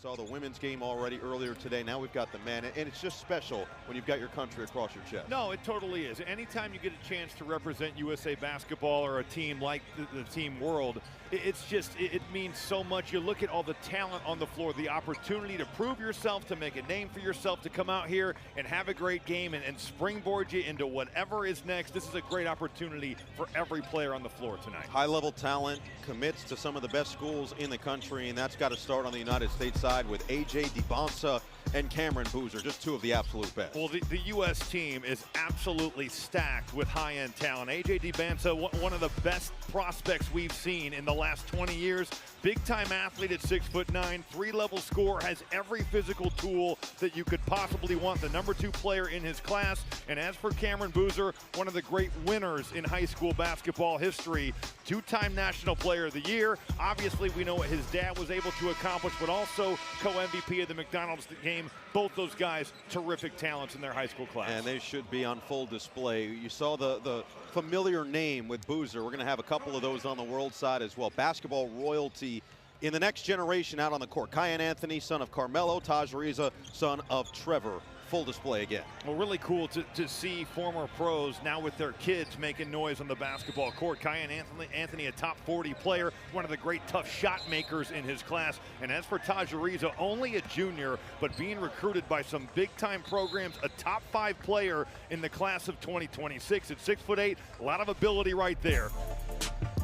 Saw the women's game already earlier today. Now we've got the men, and it's just special when you've got your country across your chest. No, it totally is. Anytime you get a chance to represent USA basketball or a team like the Team World, it means so much. You look at all the talent on the floor, the opportunity to prove yourself, to make a name for yourself, to come out here and have a great game and springboard you into whatever is next. This is a great opportunity for every player on the floor tonight. High-level talent commits to some of the best schools in the country, and that's got to start on the United States side with A.J. Dybantsa and Cameron Boozer, just two of the absolute best. Well, the U.S. team is absolutely stacked with high-end talent. A.J. Dybantsa, one of the best prospects we've seen in the last 20 years. Big-time athlete at 6'9", three-level scorer, has every physical tool that you could possibly want, the #2 player in his class. And as for Cameron Boozer, one of the great winners in high school basketball history, two-time National Player of the Year. Obviously, we know what his dad was able to accomplish, but also co-MVP of the McDonald's game. Both those guys, terrific talents in their high school class. And they should be on full display. You saw the familiar name with Boozer. We're going to have a couple of those on the world side as well. Basketball royalty in the next generation out on the court. Kyan Anthony, son of Carmelo. Taj Ariza, son of Trevor. Full display again. Well, really cool to see former pros now with their kids making noise on the basketball court. Kyan Anthony, a top 40 player, one of the great tough shot makers in his class. And as for Taj Ariza, only a junior, but being recruited by some big-time programs, a top 5 player in the class of 2026 at 6'8", a lot of ability right there.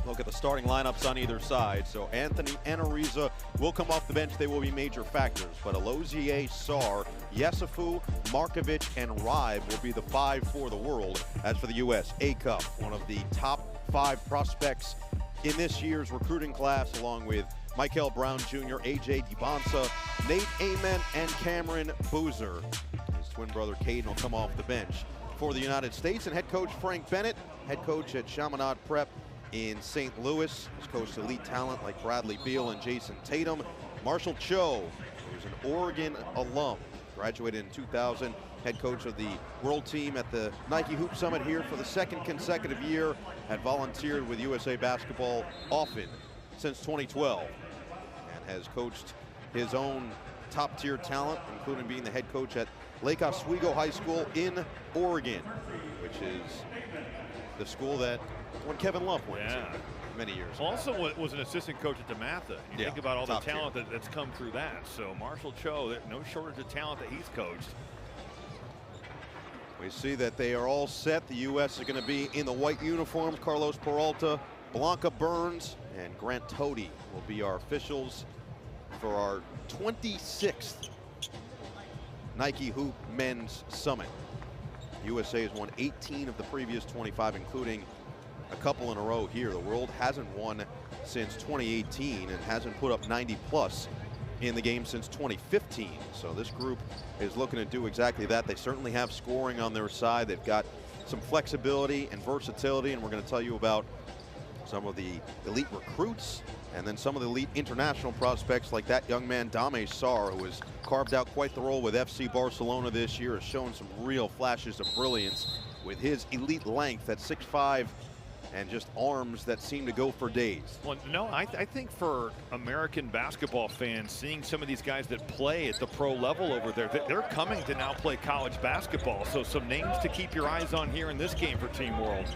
Look at the starting lineups on either side. So Anthony and Ariza will come off the bench. They will be major factors. But Alozie, Sarr, Yessoufou, Markovic, and Ribe will be the 5 for the world. As for the U.S., Acuff, one of the top 5 prospects in this year's recruiting class, along with Michael Brown Jr., A.J. Dybantsa, Nate Amen, and Cameron Boozer. His twin brother Caden will come off the bench for the United States. And head coach Frank Bennett, head coach at Chaminade Prep in St. Louis, has coached elite talent like Bradley Beal and Jason Tatum. Marshall Cho, who's an Oregon alum, graduated in 2000, head coach of the world team at the Nike Hoop Summit here for the 2nd consecutive year, had volunteered with USA Basketball often since 2012, and has coached his own top-tier talent, including being the head coach at Lake Oswego High School in Oregon, which is the school that when Kevin Love went to many years ago. Also was an assistant coach at DeMatha. You think about all the talent that's come through that. So Marshall Cho, no shortage of talent that he's coached. We see that they are all set. The U.S. is going to be in the white uniforms. Carlos Peralta, Blanca Burns, and Grant Tody will be our officials for our 26th Nike Hoop Men's Summit. USA has won 18 of the previous 25, including a couple in a row here. The world hasn't won since 2018 and hasn't put up 90 plus in the game since 2015. So this group is looking to do exactly that. They certainly have scoring on their side. They've got some flexibility and versatility, and we're going to tell you about some of the elite recruits and then some of the elite international prospects like that young man Dame Sarr, who has carved out quite the role with FC Barcelona this year, has shown some real flashes of brilliance with his elite length at 6'5", and just arms that seem to go for days. Well, no, I think for American basketball fans, seeing some of these guys that play at the pro level over there, they're coming to now play college basketball. So some names to keep your eyes on here in this game for Team World.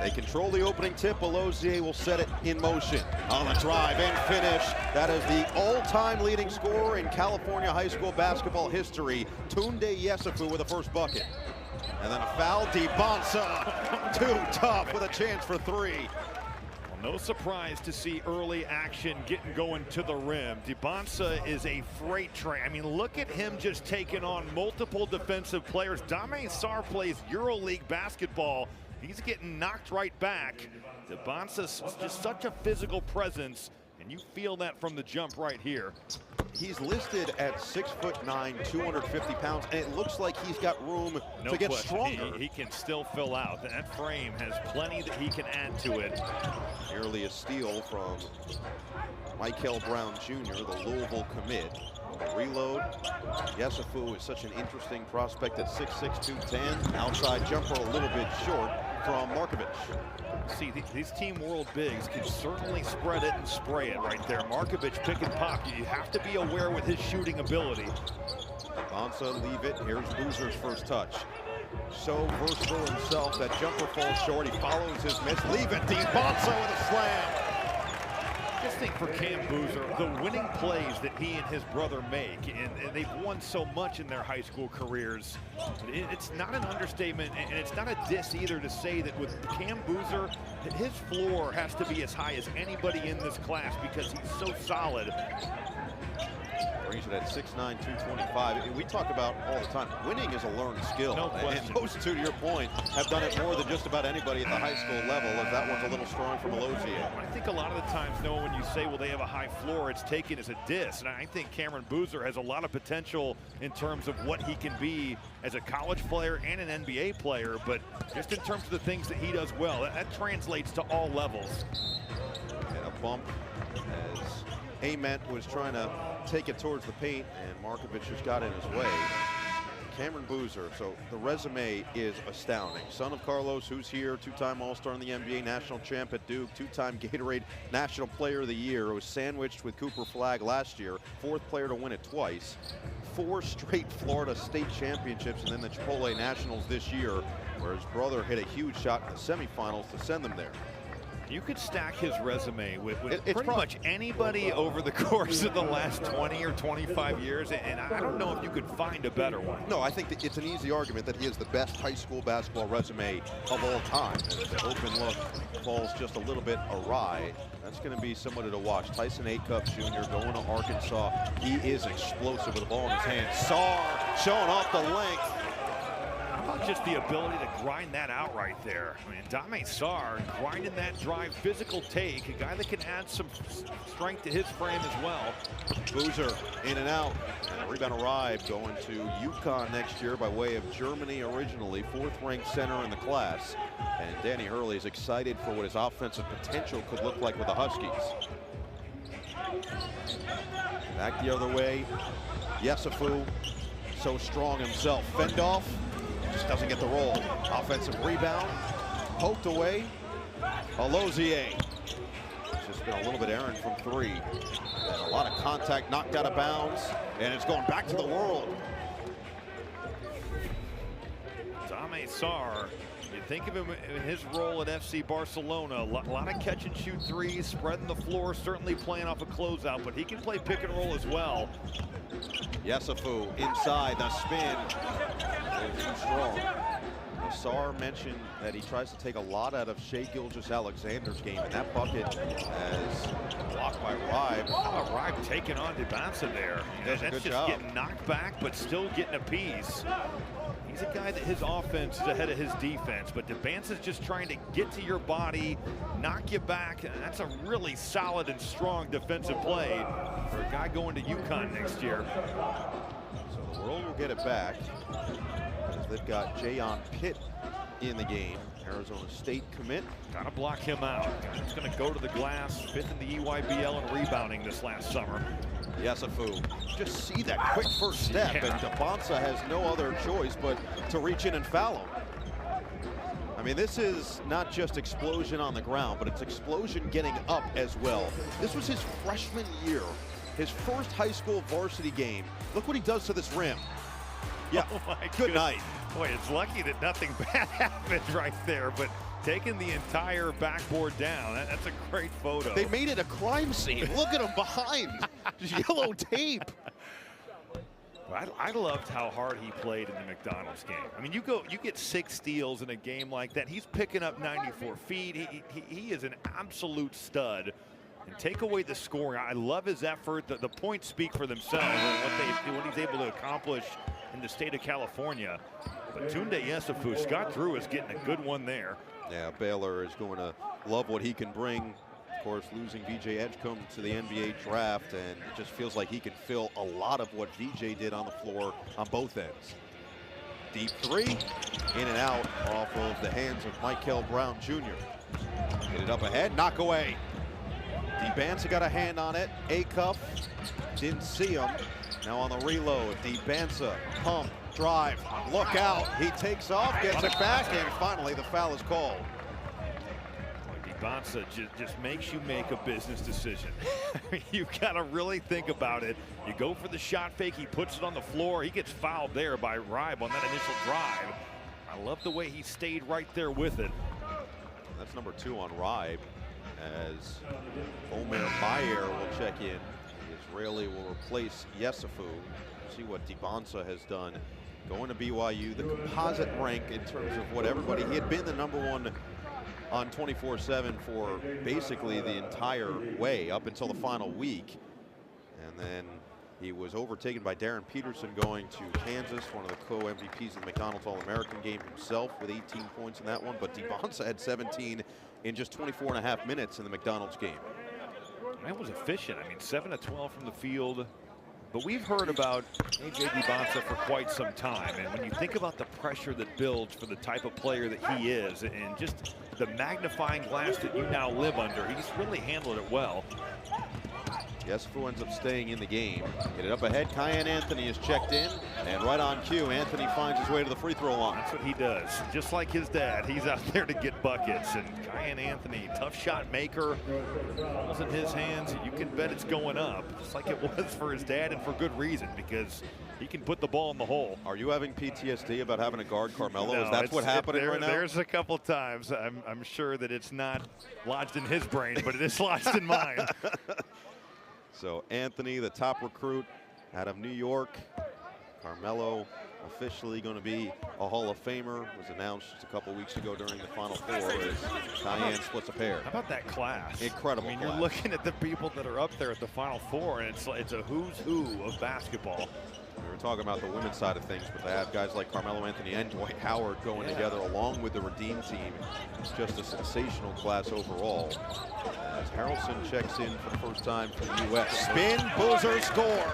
They control the opening tip. Alozie will set it in motion. On the drive and finish. That is the all-time leading scorer in California high school basketball history, Tounde Yessoufou, with the first bucket. And then a foul. Dybantsa, too tough with a chance for 3. Well, no surprise to see early action getting going to the rim. Dybantsa is a freight train. I mean, look at him just taking on multiple defensive players. Dame Sarr plays EuroLeague basketball. He's getting knocked right back. Dybantsa's just such a physical presence, and you feel that from the jump right here. He's listed at 6'9", 250 pounds, and it looks like he's got room to get stronger. He can still fill out. That frame has plenty that he can add to it. Nearly a steal from Michael Brown Jr., the Louisville commit. Reload. Yessoufou is such an interesting prospect at 6'6", 210. Outside jumper a little bit short. from Markovic. See, these Team World bigs can certainly spread it and spray it right there. Markovic pick and pop. You have to be aware with his shooting ability. Dybantsa leave it. Here's Boozer's first touch. So versatile himself. That jumper falls short. He follows his miss. Leave it. Dybantsa with a slam. Just think for Cam Boozer, the winning plays that he and his brother make, and they've won so much in their high school careers. It's not an understatement, and it's not a diss either to say that with Cam Boozer, his floor has to be as high as anybody in this class because he's so solid. Brings it at 6'9", 225. We talk about all the time, winning is a learned skill. No question. And those two, to your point, have done it more than just about anybody at the high school level, as that one's a little strong from Alozier. I think a lot of the times, Noah, when you say, well, they have a high floor, it's taken as a diss. And I think Cameron Boozer has a lot of potential in terms of what he can be as a college player and an NBA player, but just in terms of the things that he does well, that translates to all levels. And a bump as Ament was trying to take it towards the paint, and Markovic just got in his way. Cameron Boozer, so the resume is astounding. Son of Carlos, who's here, two-time All-Star in the NBA, national champ at Duke, two-time Gatorade National Player of the Year, was sandwiched with Cooper Flagg last year, fourth player to win it twice, 4 straight Florida State championships, and then the Chipotle Nationals this year, where his brother hit a huge shot in the semifinals to send them there. You could stack his resume with pretty much anybody over the course of the last 20 or 25 years, and I don't know if you could find a better one. No, I think that it's an easy argument that he is the best high school basketball resume of all time. And the open look falls just a little bit awry. That's going to be somebody to watch. Tyson Acuff Jr. going to Arkansas. He is explosive with the ball in his hand. Sarr showing off the length. How about just the ability to grind that out right there? I mean, Dame Sarr grinding that drive, physical take, a guy that can add some strength to his frame as well. Boozer in and out. And a rebound arrived, going to UConn next year by way of Germany originally, 4th-ranked center in the class. And Danny Hurley is excited for what his offensive potential could look like with the Huskies. Back the other way, Yessoufou, so strong himself. Fend off. Just doesn't get the roll. Offensive rebound, poked away. Alozier. It's just been a little bit errant from 3. And a lot of contact, knocked out of bounds, and it's going back to the world. Dame Sarr, you think of him in his role at FC Barcelona, a lot of catch and shoot threes, spreading the floor, certainly playing off a closeout, but he can play pick and roll as well. Yessoufou inside, the spin. Too strong. Sarr mentioned that he tries to take a lot out of Shai Gilgeous-Alexander's game, and that bucket as blocked by Ribe. How about Ribe taking on Dybantsa there? That's just job. Getting knocked back, but still getting a piece. He's a guy that his offense is ahead of his defense, but Dybantsa's just trying to get to your body, knock you back, and that's a really solid and strong defensive play for a guy going to UConn next year. So the world will get it back, as they've got Jayon Pitt in the game. Arizona State commit. Gotta block him out. He's gonna go to the glass, 5th in the EYBL and rebounding this last summer. Yessoufou, just see that quick first step, and Dybantsa has no other choice but to reach in and foul him. I mean, this is not just explosion on the ground, but it's explosion getting up as well. This was his freshman year, his first high school varsity game. Look what he does to this rim. Yeah, oh my good night. Boy, it's lucky that nothing bad happened right there, but taking the entire backboard down, that's a great photo. They made it a crime scene. Look at him behind. Just yellow tape. I loved how hard he played in the McDonald's game. I mean, you get 6 steals in a game like that. He's picking up 94 feet. He is an absolute stud. And take away the scoring. I love his effort. The points speak for themselves and what he's able to accomplish in the state of California. But Tounde Yessoufou, Scott Drew is getting a good one there. Yeah, Baylor is going to love what he can bring. Of course, losing VJ Edgecombe to the NBA draft, and it just feels like he can fill a lot of what VJ did on the floor on both ends. Deep 3, in and out off of the hands of Michael Brown Jr. Get it up ahead, knock away. Dybantsa got a hand on it. Acuff didn't see him. Now on the reload, Dybantsa, pump, drive, look out. He takes off, gets it back, and finally the foul is called. Dybantsa just makes you make a business decision. You've got to really think about it. You go for the shot fake, he puts it on the floor. He gets fouled there by Ribe on that initial drive. I love the way he stayed right there with it. That's number 2 on Ribe, as Omer Mayer will check in. The Israeli will replace Yessoufou. See what Dybantsa has done. Going to BYU, the composite rank in terms of what everybody, he had been the number 1 on 24/7 for basically the entire way up until the final week. And then he was overtaken by Darren Peterson going to Kansas, one of the co-MVPs in the McDonald's All-American game himself with 18 points in that one. But Dybantsa had 17 in just 24.5 minutes in the McDonald's game. Man was efficient. I mean, 7 of 12 from the field. But we've heard about A.J. Dybantsa for quite some time. And when you think about the pressure that builds for the type of player that he is, and just the magnifying glass that you now live under, he's really handled it well. Yessoufou ends up staying in the game. Get it up ahead. Kyan Anthony is checked in, and right on cue, Anthony finds his way to the free throw line. That's what he does. Just like his dad, he's out there to get buckets. And Kyan Anthony, tough shot maker, ball's in his hands. You can bet it's going up, just like it was for his dad, and for good reason, because he can put the ball in the hole. Are you having PTSD about having to guard Carmelo? No, Is that what's happening right now? There's a couple times. I'm sure that it's not lodged in his brain, but it is lodged in mine. So Anthony, the top recruit out of New York. Carmelo officially going to be a Hall of Famer. Was announced just a couple weeks ago during the Final Four as Kyan splits a pair. How about that class? Incredible. I mean, class. You're looking at the people that are up there at the Final Four, and it's a who's who of basketball. We were talking about the women's side of things, but they have guys like Carmelo Anthony and Dwight Howard going together along with the Redeem team. It's just a sensational class overall. As Harrelson checks in for the first time for the U.S. Spin, buzzer, score.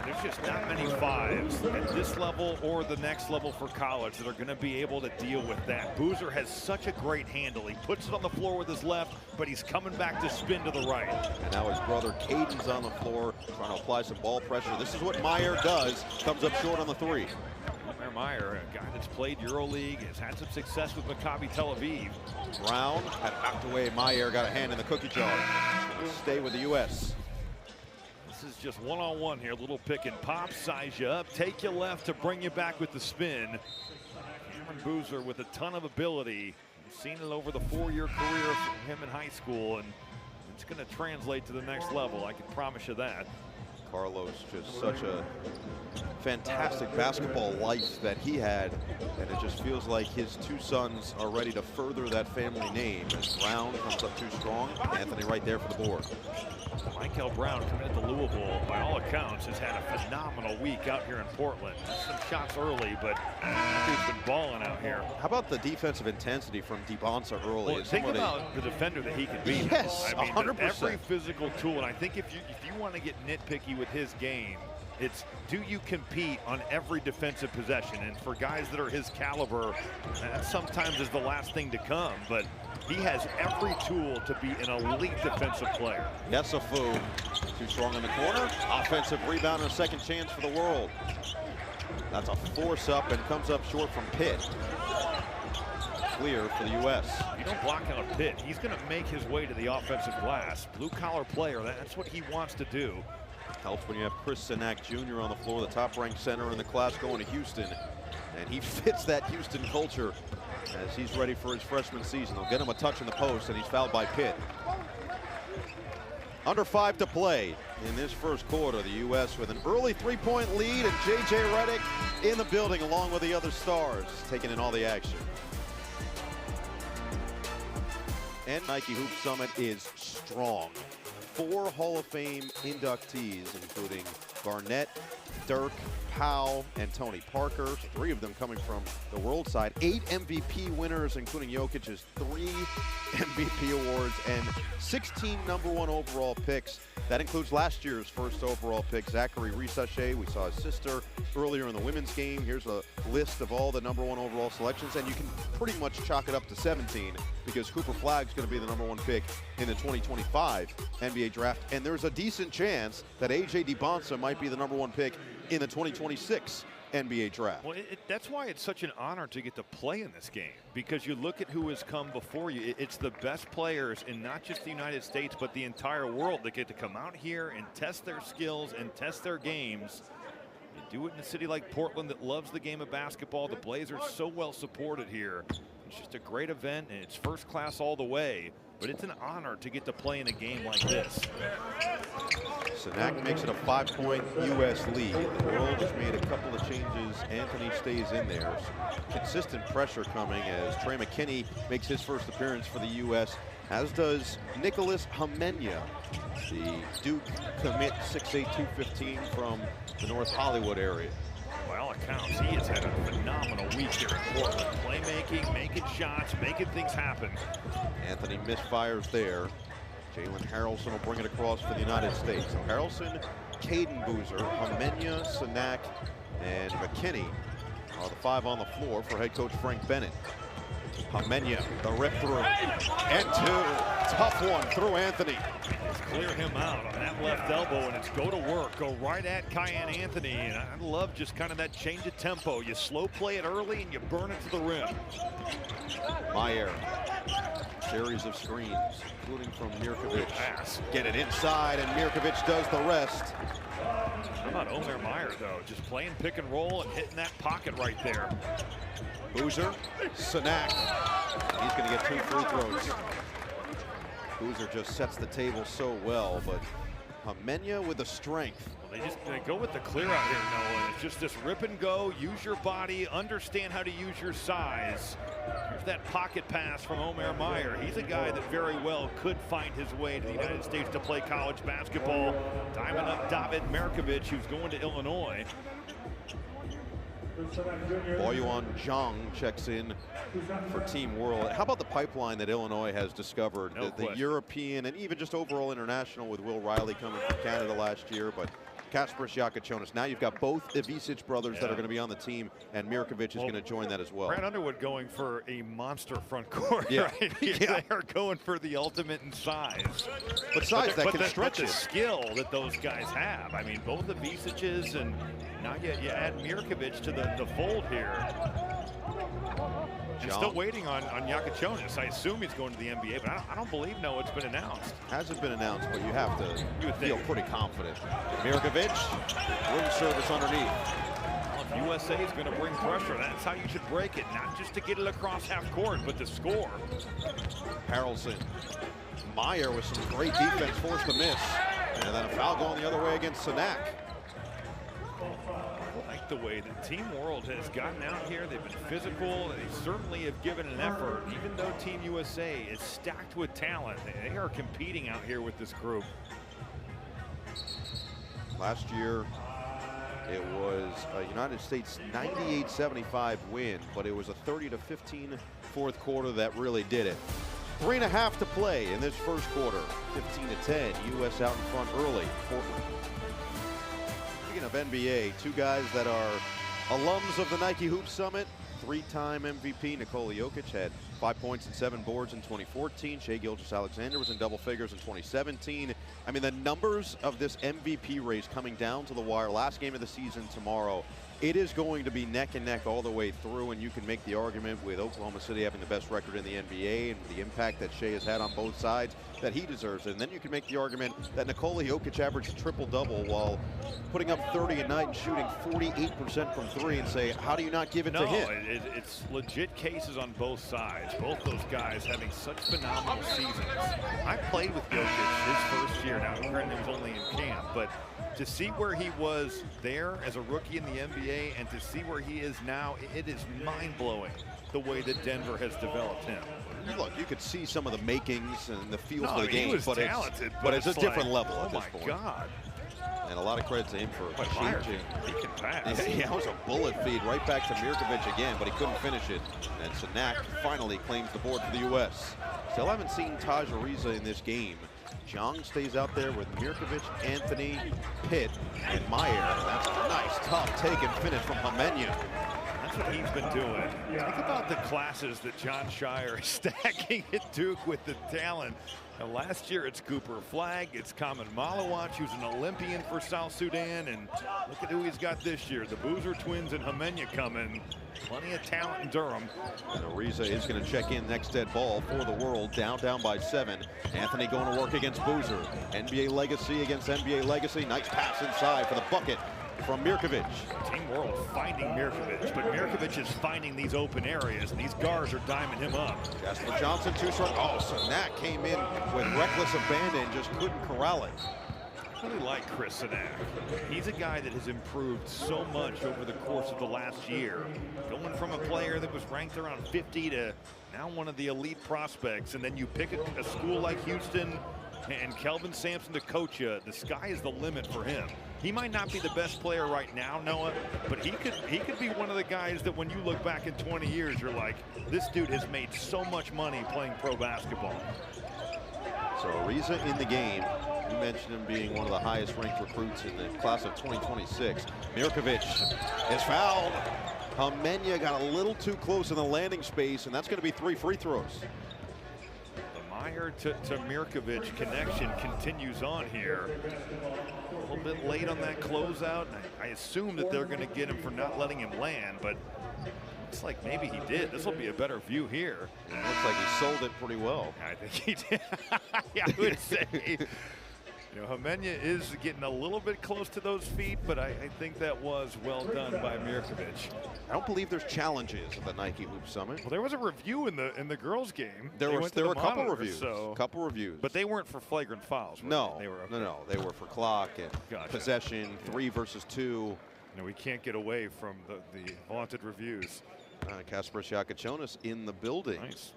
There's just not many fives at this level or the next level for college that are going to be able to deal with that. Boozer has such a great handle. He puts it on the floor with his left, but he's coming back to spin to the right. And now his brother Caden's on the floor trying to apply some ball pressure. This is what Mayer does. Comes up short on the 3. Mayer, a guy that's played EuroLeague, has had some success with Maccabi Tel Aviv. Brown had knocked away Mayer, got a hand in the cookie jar. Stay with the U.S. This is just one-on-one here. Little pick and pop, size you up, take you left to bring you back with the spin. Cameron Boozer with a ton of ability. We've seen it over the 4-year career from him in high school, and it's going to translate to the next level. I can promise you that. Carlos, just such a fantastic basketball life that he had, and it just feels like his 2 sons are ready to further that family name. As Brown comes up too strong, Anthony right there for the board. Michael Brown coming into Louisville, by all accounts, has had a phenomenal week out here in Portland. Some shots early, but he's been balling out here. How about the defensive intensity from Dybantsa early? Well, think about the defender that he can be. Yes, I mean, 100%. Every physical tool, and I think if you want to get nitpicky with his game, it's do you compete on every defensive possession? And for guys that are his caliber, that sometimes is the last thing to come. But he has every tool to be an elite defensive player. Yessoufou, too strong in the corner. Offensive rebound and a second chance for the world. That's a force up and comes up short from Pitt. Clear for the U.S. You don't block out Pitt. He's going to make his way to the offensive glass. Blue-collar player, that's what he wants to do. Helps when you have Chris Sinak Jr. on the floor, the top-ranked center in the class going to Houston. And he fits that Houston culture as he's ready for his freshman season. They'll get him a touch in the post, and he's fouled by Pitt. Under 5 to play in this first quarter. The U.S. with an early 3-point lead, and J.J. Redick in the building along with the other stars, taking in all the action. And Nike Hoop Summit is strong. 4 Hall of Fame inductees, including Garnett, Dirk, Powell, and Tony Parker. 3 of them coming from the world side. 8 MVP winners, including Jokic's 3 MVP awards, and 16 #1 overall picks. That includes last year's first overall pick, Zachary Risache. We saw his sister earlier in the women's game. Here's a list of all the #1 overall selections, and you can pretty much chalk it up to 17 because Cooper Flagg's going to be the #1 pick in the 2025 NBA draft. And there's a decent chance that A.J. Dybantsa might be the #1 pick in the 2026 NBA draft. Well, that's why it's such an honor to get to play in this game, because you look at who has come before you. It's the best players in not just the United States, but the entire world that get to come out here and test their skills and test their games. You do it in a city like Portland that loves the game of basketball. The Blazers so well supported here. It's just a great event, and it's first class all the way. But it's an honor to get to play in a game like this. Sanak makes it a 5-point U.S. lead. The world has made a couple of changes. Anthony stays in there. Consistent pressure coming as Trey McKenney makes his first appearance for the U.S., as does Nicholas Hamenya, the Duke commit, 6'8", 215 from the North Hollywood area. By all accounts, he has had a phenomenal week here in Portland. Playmaking, making shots, making things happen. Anthony misfires there. Jalen Harrelson will bring it across for the United States. So Harrelson, Caden Boozer, Hamenya, Sanak, and McKenney are the 5 on the floor for head coach Frank Bennett. Hamenya, the rip through, and 2. Tough one through Anthony. Let's clear him out on that left elbow, and it's go to work. Go right at Kiyan Anthony, and I love just kind of that change of tempo. You slow play it early, and you burn it to the rim. Meyer, series of screens, including from Mirkovic. Pass. Get it inside, and Mirkovic does the rest. How about Omer Meyer, though? Just playing pick and roll and hitting that pocket right there. Boozer, Sanak. He's going to get 2 free throws. Boozer just sets the table so well, but Hamenya with the strength. Well, they go with the clear out here, Noah. It's just this rip and go, use your body, understand how to use your size. Here's that pocket pass from Omer Meyer. He's a guy that very well could find his way to the United States to play college basketball. Diamond up David Mirkovic, who's going to Illinois. Boyuan Zhang checks in for Team World. How about the pipeline that Illinois has discovered? The European and even just overall international, with Will Riley coming from Canada last year, but Kasparis Yakachonis. Now you've got both Ivisic brothers that are going to be on the team, and Mirkovic is going to join that as well. Brad Underwood going for a monster front court. Right? They are going for the ultimate in size. But size that can stretch the skill that those guys have. I mean, both Ivisics, and now you add Mirkovic to the fold here. And still waiting on Yakachonis. I assume he's going to the NBA, but I don't believe it's been announced. Hasn't been announced, but you have to feel pretty confident. Mirkovic, room service underneath. Well, if USA is going to bring pressure, that's how you should break it. Not just to get it across half court, but to score. Harrelson. Meyer with some great defense, forced the miss. And then a foul going the other way against Sanak. The way that Team World has gotten out here, they've been physical, they certainly have given an effort. Even though Team USA is stacked with talent, they are competing out here with this group. Last year it was a United States 98-75 win, but it was a 30-15 fourth quarter that really did it. 3.5 to play in this first quarter. 15-10, US out in front early. Of NBA, 2 guys that are alums of the Nike Hoop Summit. 3-time MVP Nikola Jokic had 5 points and 7 boards in 2014. Shai Gilgeous-Alexander was in double figures in 2017. I mean, the numbers of this MVP race coming down to the wire. Last game of the season tomorrow. It is going to be neck and neck all the way through, and you can make the argument with Oklahoma City having the best record in the NBA and the impact that Shai has had on both sides that he deserves it. And then you can make the argument that Nikola Jokic averaged a triple-double while putting up 30 a night and shooting 48% from 3, and say, how do you not give it to him? It's legit cases on both sides. Both those guys having such phenomenal seasons. I played with Jokic his first year. Now, granted, he was only in camp, but to see where he was there as a rookie in the NBA and to see where he is now, it is mind-blowing the way that Denver has developed him. Look, you could see some of the makings and the feels of the game, game, but it's a different level at this point. Oh, my God. And a lot of credit to him for changing. He can pass. Yeah, it was a bullet feed right back to Mirkovic again, but he couldn't finish it. And Sanak finally claims the board for the U.S. Still haven't seen Taj Ariza in this game. Zhang stays out there with Mirkovic, Anthony, Pitt, and Meyer. That's a nice, tough take and finish from Hamenya. That's what he's been doing. Think about the classes that John Shire is stacking at Duke with the talent. And last year it's Cooper Flagg, it's Kamen Malawach, who's an Olympian for South Sudan, and look at who he's got this year. The Boozer twins and Hamenya coming. Plenty of talent in Durham. And Ariza is going to check in next dead ball for the world, down by 7. Anthony going to work against Boozer. NBA legacy against NBA legacy. Nice pass inside for the bucket from Mirkovic. Team World finding Mirkovic, but Mirkovic is finding these open areas, and these guards are diming him up. Jasper Johnson, 2 strong. Oh, so Nat came in with reckless abandon, just couldn't corral it. I really like Chris Sanak. He's a guy that has improved so much over the course of the last year. Going from a player that was ranked around 50 to now one of the elite prospects, and then you pick a school like Houston and Kelvin Sampson to coach you. The sky is the limit for him. He might not be the best player right now, Noah, but he could be one of the guys that when you look back in 20 years, you're like, this dude has made so much money playing pro basketball. So Ariza in the game. You mentioned him being one of the highest ranked recruits in the class of 2026. Mirkovic is fouled. Hamenya got a little too close in the landing space, and that's going to be 3 free throws. The Meyer to Mirkovic connection continues on here. A little bit late on that closeout. I assume that they're going to get him for not letting him land, but looks like maybe he did. This will be a better view here. It looks like he sold it pretty well. I think he did. Yeah, I would say. You know, Hamenya is getting a little bit close to those feet, but I think that was well done by Mirkovic. I don't believe there's challenges at the Nike Hoop Summit. Well, there was a review in the girls' game. There were a couple reviews. So, couple reviews. But they weren't for flagrant fouls. No, they were, no. They were for clock and possession, 3 versus 2. No, we can't get away from the vaunted reviews. Kasparas Yakachonis in the building. Nice.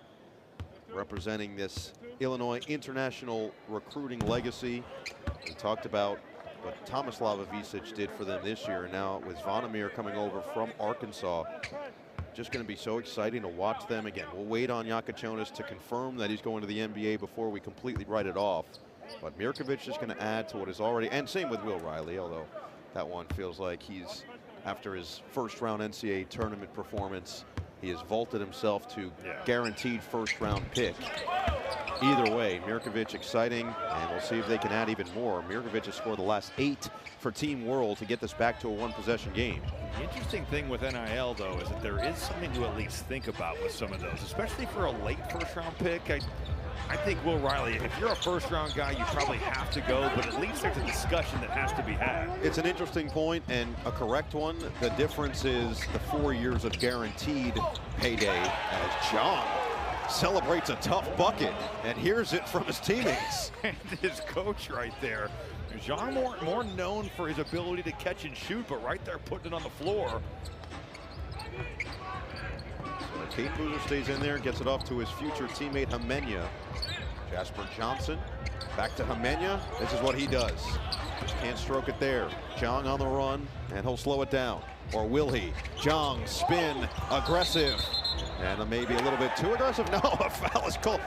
Representing this Illinois international recruiting legacy. We talked about what Tomislav Ivicic did for them this year, and now with Zvonimir coming over from Arkansas, just going to be so exciting to watch them again. We'll wait on Yakachonis to confirm that he's going to the NBA before we completely write it off. But Mirkovic is going to add to what is already, and same with Will Riley, although that one feels like he's, after his first-round NCAA tournament performance, he has vaulted himself to guaranteed first-round pick. Either way, Mirkovic exciting, and we'll see if they can add even more. Mirkovic has scored the last 8 for Team World to get this back to a 1-possession game. The interesting thing with NIL, though, is that there is something to at least think about with some of those, especially for a late first-round pick. I think Will Riley, if you're a first-round guy, you probably have to go, but at least there's a discussion that has to be had. It's an interesting point and a correct one. The difference is the 4 years of guaranteed payday as Zhang celebrates a tough bucket and hears it from his teammates. And his coach right there. Zhang more known for his ability to catch and shoot, but right there putting it on the floor. Kate Boozer stays in there, gets it off to his future teammate Hamenya. Jasper Johnson back to Hamenya. This is what he does. Just can't stroke it there. Zhang on the run, and he'll slow it down. Or will he? Zhang, spin, aggressive. And maybe a little bit too aggressive. No, a foul is called.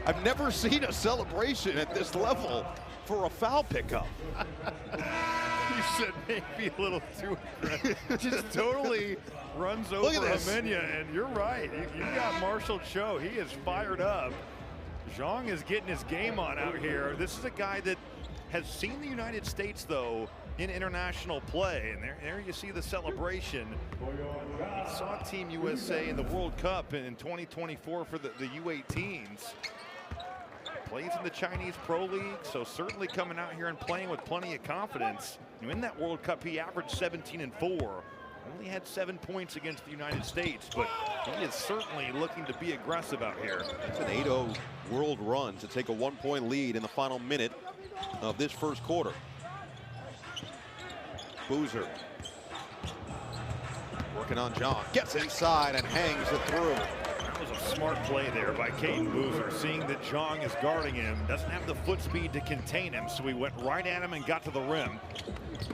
I've never seen a celebration at this level for a foul pickup. You said maybe a little too aggressive. Just totally runs over Hamenya, and you're right. You got Marshall Cho. He is fired up. Zhang is getting his game on out here. This is a guy that has seen the United States, though, in international play. And there you see the celebration. He saw Team USA in the World Cup in 2024 for the U18s. Plays in the Chinese Pro League, so certainly coming out here and playing with plenty of confidence. In that World Cup, he averaged 17 and 4. Only had 7 points against the United States, but he is certainly looking to be aggressive out here. It's an 8-0 world run to take a 1-point lead in the final minute of this first quarter. Boozer working on Zhang, gets inside and hangs it through. That was a smart play there by Caden Boozer, seeing that Zhang is guarding him, doesn't have the foot speed to contain him, so he went right at him and got to the rim.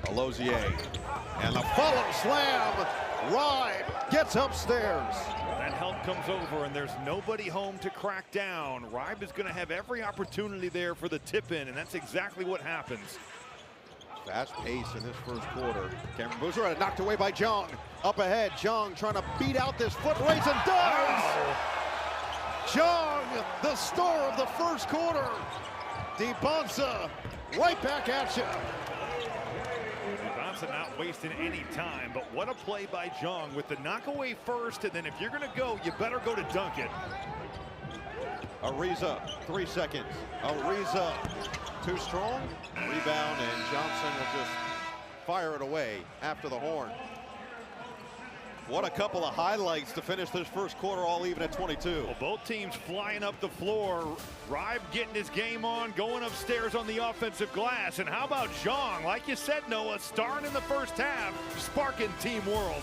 Alozier, and the follow slam. Ride gets upstairs. That helped comes over and there's nobody home to crack down. Ribe is going to have every opportunity there for the tip in, and that's exactly what happens. Fast pace in this first quarter. Cameron Boozer had it knocked away by Jong. Up ahead, Jong trying to beat out this foot race and does! Jong, the star of the first quarter. Dybantsa, right back at you. Dybantsa not wasting any time, but what a play by Jong with the knockaway first, and then if you're going to go, you better go to dunk it. Ariza, 3 seconds. Ariza, too strong. Rebound, and Johnson will just fire it away after the horn. What a couple of highlights to finish this first quarter, all even at 22. Well, both teams flying up the floor. Ribe getting his game on, going upstairs on the offensive glass. And how about Jong? Like you said, Noah, starting in the first half, sparking Team World.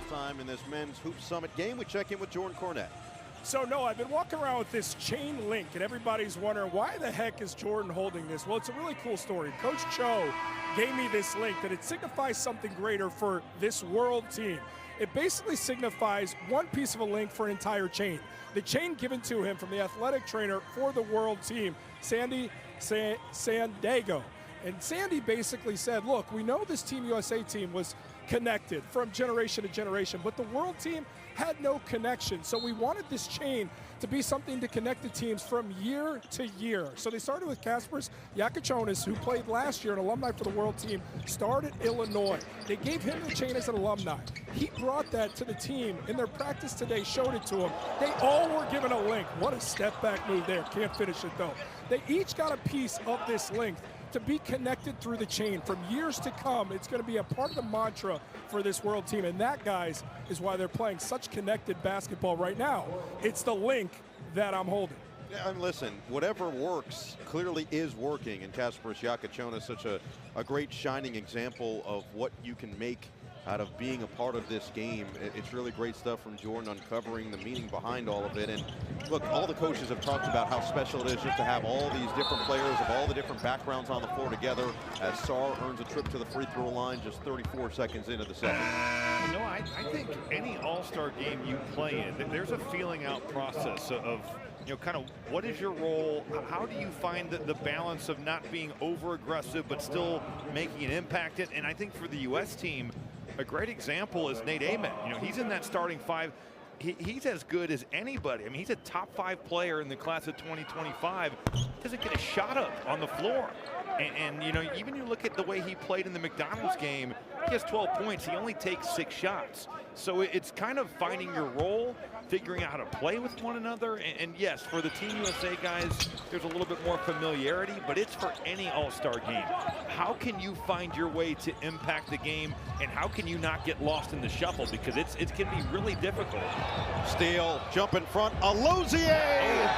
Time in this men's Hoop Summit game, we check in with Jordan Cornette. So, no, I've been walking around with this chain link, and everybody's wondering, why the heck is Jordan holding this? Well, it's a really cool story. Coach Cho gave me this link that it signifies something greater for this world team. It basically signifies one piece of a link for an entire chain. The chain given to him from the athletic trainer for the world team, Sandy Sandago. And Sandy basically said, look, we know this Team USA team was connected from generation to generation, but the world team had no connection. So we wanted this chain to be something to connect the teams from year to year. So they started with Kaspers Yakachonis, who played last year, an alumni for the world team, started Illinois. They gave him the chain as an alumni. He brought that to the team. In their practice today, showed it to them. They all were given a link. What a step back move there. Can't finish it though. They each got a piece of this link to be connected through the chain from years to come. It's going to be a part of the mantra for this world team, and that, guys, is why they're playing such connected basketball right now. It's the link that I'm holding. Yeah, and listen, whatever works clearly is working, and Kaspers Yakachonis is such a great shining example of what you can make out of being a part of this game. It's really great stuff from Jordan, uncovering the meaning behind all of it. And look, all the coaches have talked about how special it is just to have all these different players of all the different backgrounds on the floor together, as Sarr earns a trip to the free throw line just 34 seconds into the second. No, I think any all-star game you play in, there's a feeling out process of, you know, kind of what is your role? How do you find the balance of not being over-aggressive but still making an impact? And I think for the U.S. team, a great example is Nate Amen. You know, he's in that starting five. He's as good as anybody. I mean, he's a top 5 player in the class of 2025. Doesn't get a shot up on the floor. And you know, even you look at the way he played in the McDonald's game, he has 12 points. He only takes 6 shots. So it's kind of finding your role, figuring out how to play with one another. And yes, for the Team USA guys, there's a little bit more familiarity, but it's for any all-star game. How can you find your way to impact the game, and how can you not get lost in the shuffle? Because it can be really difficult. Steal, jump in front, Alozier!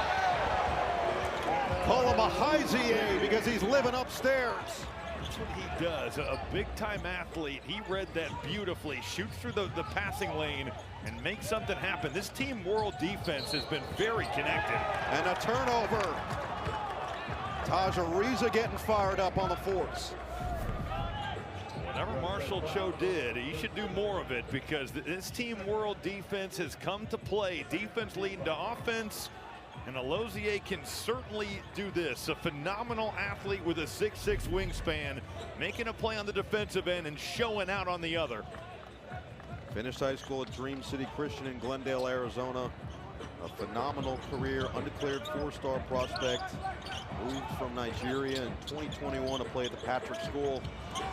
Call him a Heizier because he's living upstairs. That's what he does, a big-time athlete. He read that beautifully, shoots through the passing lane and makes something happen. This Team World defense has been very connected. And a turnover. Ariza getting fired up on the force. Whatever Marshall Cho did, he should do more of it, because this Team World defense has come to play. Defense leading to offense. And Alozier can certainly do this. A phenomenal athlete with a 6'6" wingspan, making a play on the defensive end and showing out on the other. Finished high school at Dream City Christian in Glendale, Arizona. A phenomenal career, undeclared 4-star prospect. Moved from Nigeria in 2021 to play at the Patrick School.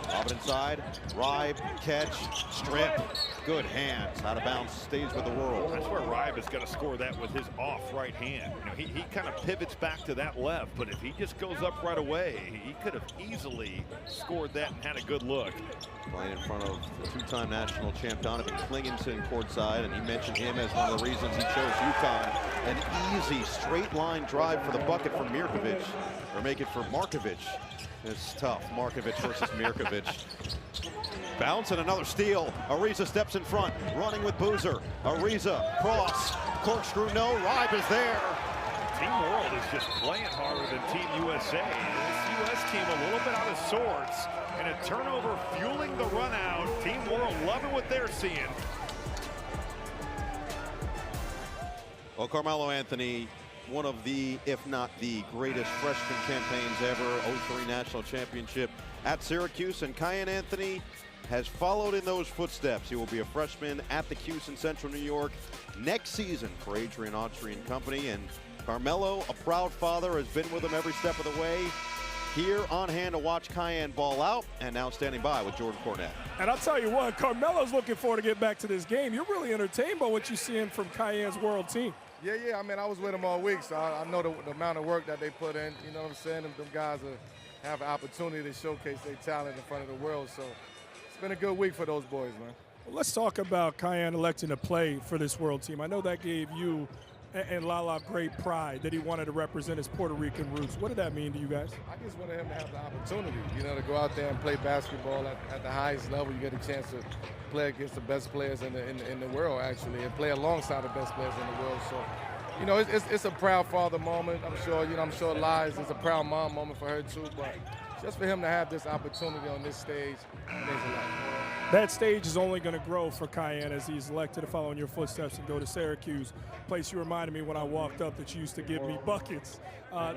Lob it inside, Ribe, catch, strip, good hands, out of bounds, stays with the world. That's where Ribe is going to score that with his off right hand. You know, he kind of pivots back to that left, but if he just goes up right away, he could have easily scored that and had a good look. Playing in front of the 2-time national champ Donovan Klingenson courtside, and he mentioned him as one of the reasons he chose UConn. An easy straight line drive for the bucket from Mirkovic, or make it for Markovic. It's tough, Markovic versus Mirkovic. Bounce and another steal. Ariza steps in front, running with Boozer. Ariza, cross, corkscrew, no, Ribe is there. Team World is just playing harder than Team USA. This U.S. team a little bit out of sorts, and a turnover fueling the run out. Team World loving what they're seeing. Well, Carmelo Anthony, one of the, if not the greatest freshman campaigns ever, 03 national championship at Syracuse, and Kiyan Anthony has followed in those footsteps. He will be a freshman at the Cuse in Central New York next season for Adrian Autry and company. And Carmelo, a proud father, has been with him every step of the way. Here on hand to watch Kiyan ball out, and now standing by with Jordan Cornette. And I'll tell you what, Carmelo's looking forward to get back to this game. You're really entertained by what you're seeing from Kiyan's world team. Yeah. I mean, I was with them all week, so I know the amount of work that they put in. You know what I'm saying? Them guys have an opportunity to showcase their talent in front of the world. So it's been a good week for those boys, man. Well, let's talk about Kiyan electing to play for this world team. I know that gave you and Lala great pride that he wanted to represent his Puerto Rican roots. What did that mean to you guys? I just wanted him to have the opportunity, you know, to go out there and play basketball at the highest level. You get a chance to play against the best players in the world, actually, and play alongside the best players in the world. So, you know, it's a proud father moment. I'm sure Liz is a proud mom moment for her too. But just for him to have this opportunity on this stage means a lot. That stage is only going to grow for Kiyan as he's elected to follow in your footsteps and go to Syracuse. Place you reminded me when I walked up that you used to give me buckets.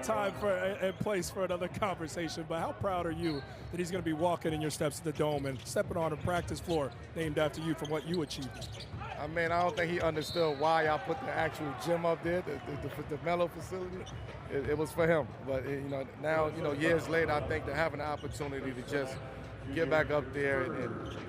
Time for and place for another conversation. But how proud are you that he's going to be walking in your steps at the Dome and stepping on a practice floor named after you from what you achieved? I mean, I don't think he understood why I put the actual gym up there, the Melo facility. It was for him. But, you know, now, you know, years later, I think that having the opportunity to just get back up there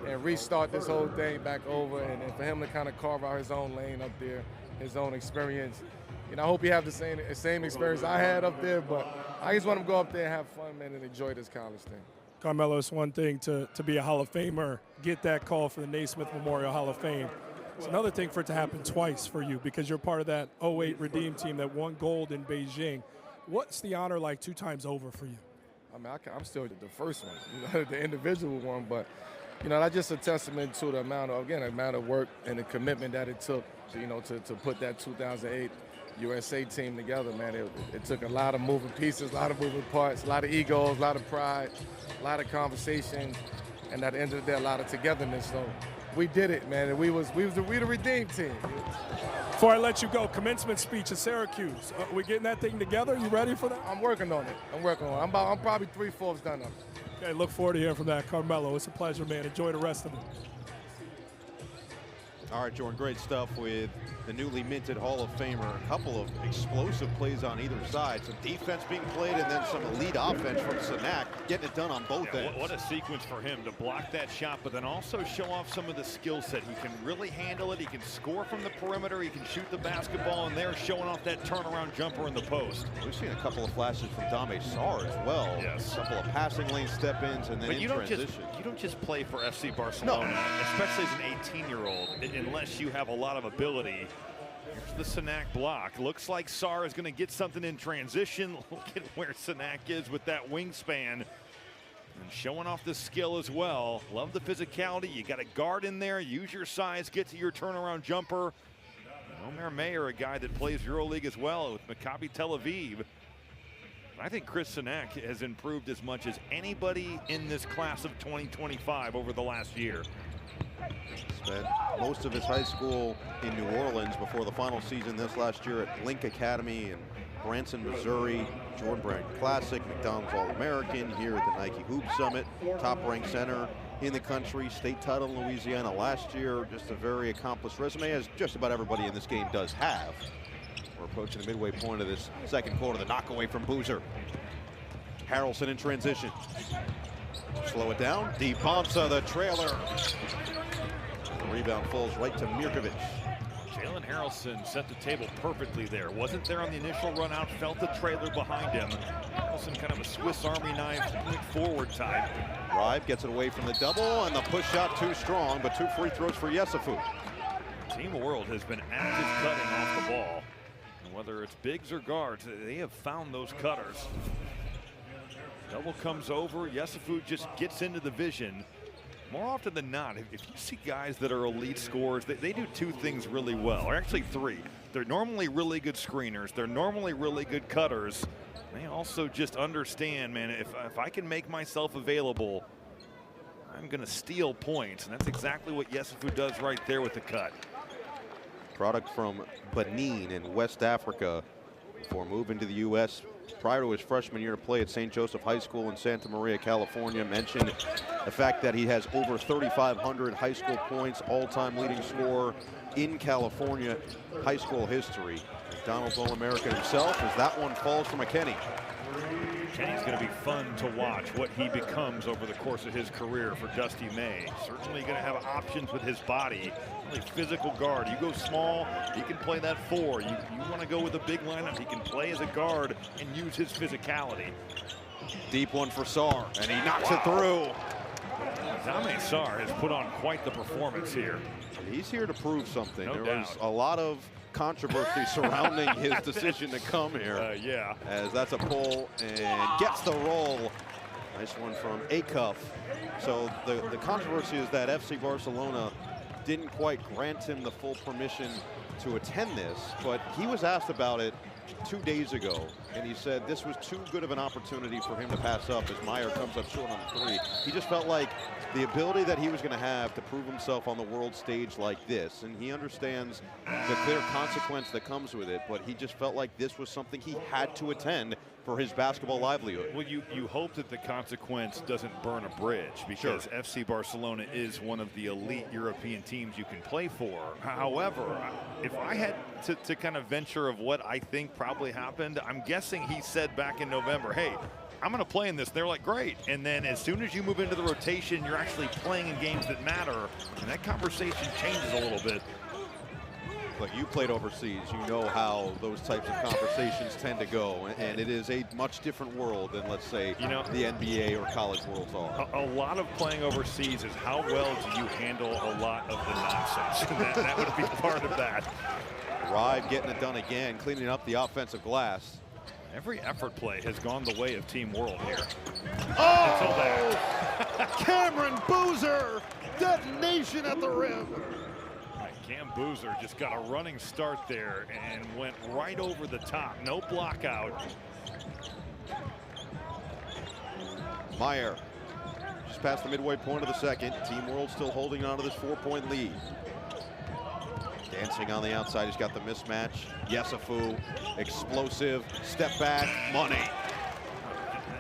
and restart this whole thing back over, and for him to kind of carve out his own lane up there, his own experience. You know, I hope he have the same experience I had up there, but I just want him to go up there and have fun, man, and enjoy this college thing. Carmelo, it's one thing to be a Hall of Famer, get that call for the Naismith Memorial Hall of Fame. It's another thing for it to happen twice for you because you're part of that 08 Redeem team that won gold in Beijing. What's the honor like 2 times over for you? I mean, I'm still the first one, you know, the individual one, but, you know, that's just a testament to the amount of work and the commitment that it took, to, you know, to put that 2008 USA team together, man. It took a lot of moving pieces, a lot of moving parts, a lot of egos, a lot of pride, a lot of conversations, and at the end of the day, a lot of togetherness. So we did it, man, and we the Redeem team. Before I let you go, commencement speech at Syracuse. We getting that thing together? You ready for that? I'm working on it. I'm probably 3/4 done up. Okay, look forward to hearing from that, Carmelo. It's a pleasure, man. Enjoy the rest of it. All right, Jordan, great stuff with the newly minted Hall of Famer. A couple of explosive plays on either side. Some defense being played and then some elite offense from Sanak, getting it done on both ends. What a sequence for him to block that shot, but then also show off some of the skill set. He can really handle it. He can score from the perimeter. He can shoot the basketball, and they're showing off that turnaround jumper in the post. We've seen a couple of flashes from Dybantsa as well. Yes. A couple of passing lane step-ins and then But you transition. you don't just play for FC Barcelona, especially as an 18-year-old, unless you have a lot of ability. Here's the Sanak block. Looks like Sarr is going to get something in transition. Look at where Sanak is with that wingspan. And showing off the skill as well. Love the physicality. You got a guard in there. Use your size. Get to your turnaround jumper. And Omer Mayer, a guy that plays EuroLeague as well with Maccabi Tel Aviv. I think Chris Sanak has improved as much as anybody in this class of 2025 over the last year. Spent most of his high school in New Orleans before the final season this last year at Link Academy in Branson, Missouri. Jordan Brand Classic, McDonald's All-American here at the Nike Hoop Summit. Top-ranked center in the country, state title in Louisiana last year. Just a very accomplished resume, as just about everybody in this game does have. We're approaching the midway point of this second quarter. The knockaway from Boozer. Harrelson in transition. Slow it down. Dybantsa, the trailer. The rebound falls right to Mirkovic. Jalen Harrelson set the table perfectly there. Wasn't there on the initial run out, felt the trailer behind him. Harrelson kind of a Swiss Army knife, point forward type. Ribe gets it away from the double, and the push shot too strong, but 2 free throws for Yessoufou. Team World has been active cutting off the ball. And whether it's bigs or guards, they have found those cutters. Double comes over, Yessoufou just gets into the vision. More often than not, if you see guys that are elite scorers, they do 2 things really well, or actually 3. They're normally really good screeners. They're normally really good cutters. They also just understand, man, if I can make myself available, I'm going to steal points. And that's exactly what Yessoufou does right there with the cut. product from Benin in West Africa before moving to the U.S. prior to his freshman year to play at St. Joseph High School in Santa Maria, California. Mentioned the fact that he has over 3,500 high school points, all-time leading scorer in California high school history. McDonald's All-American himself, as that one falls for McKenney. McKenney's going to be fun to watch what he becomes over the course of his career for Dusty May. Certainly going to have options with his body. Really physical guard. You go small, he can play that 4. You want to go with a big lineup, he can play as a guard and use his physicality. Deep one for Sarr, and he knocks it through. Tounde Sarr has put on quite the performance here. He's here to prove something. No there doubt. was a lot of controversy surrounding his decision to come here. Yeah. As that's a pull and gets the roll. Nice one from Acuff. So the controversy is that FC Barcelona didn't quite grant him the full permission to attend this, but he was asked about it 2 days ago, and he said this was too good of an opportunity for him to pass up as Meyer comes up short on the 3. He just felt like the ability that he was going to have to prove himself on the world stage like this, and he understands the clear consequence that comes with it, but he just felt like this was something he had to attend for his basketball livelihood. Well, you hope that the consequence doesn't burn a bridge, because Sure. FC Barcelona is one of the elite European teams you can play for. However, if I had to kind of venture of what I think probably happened, I'm guessing he said back in November, hey, I'm going to play in this. They're like, great. And then as soon as you move into the rotation, you're actually playing in games that matter. And that conversation changes a little bit. But you played overseas, you know how those types of conversations tend to go, and it is a much different world than, let's say, the NBA or college worlds are. A lot of playing overseas is how well do you handle a lot of the nonsense. And that would be part of that. Ribe getting it done again, cleaning up the offensive glass. Every effort play has gone the way of Team World here. Oh! Cameron Boozer! Detonation at the rim. Cam Boozer just got a running start there and went right over the top. No block out. Meyer just past the midway point of the second. Team World still holding on to this 4-point lead. Dancing on the outside, he's got the mismatch. Yessoufou, explosive, step back, money.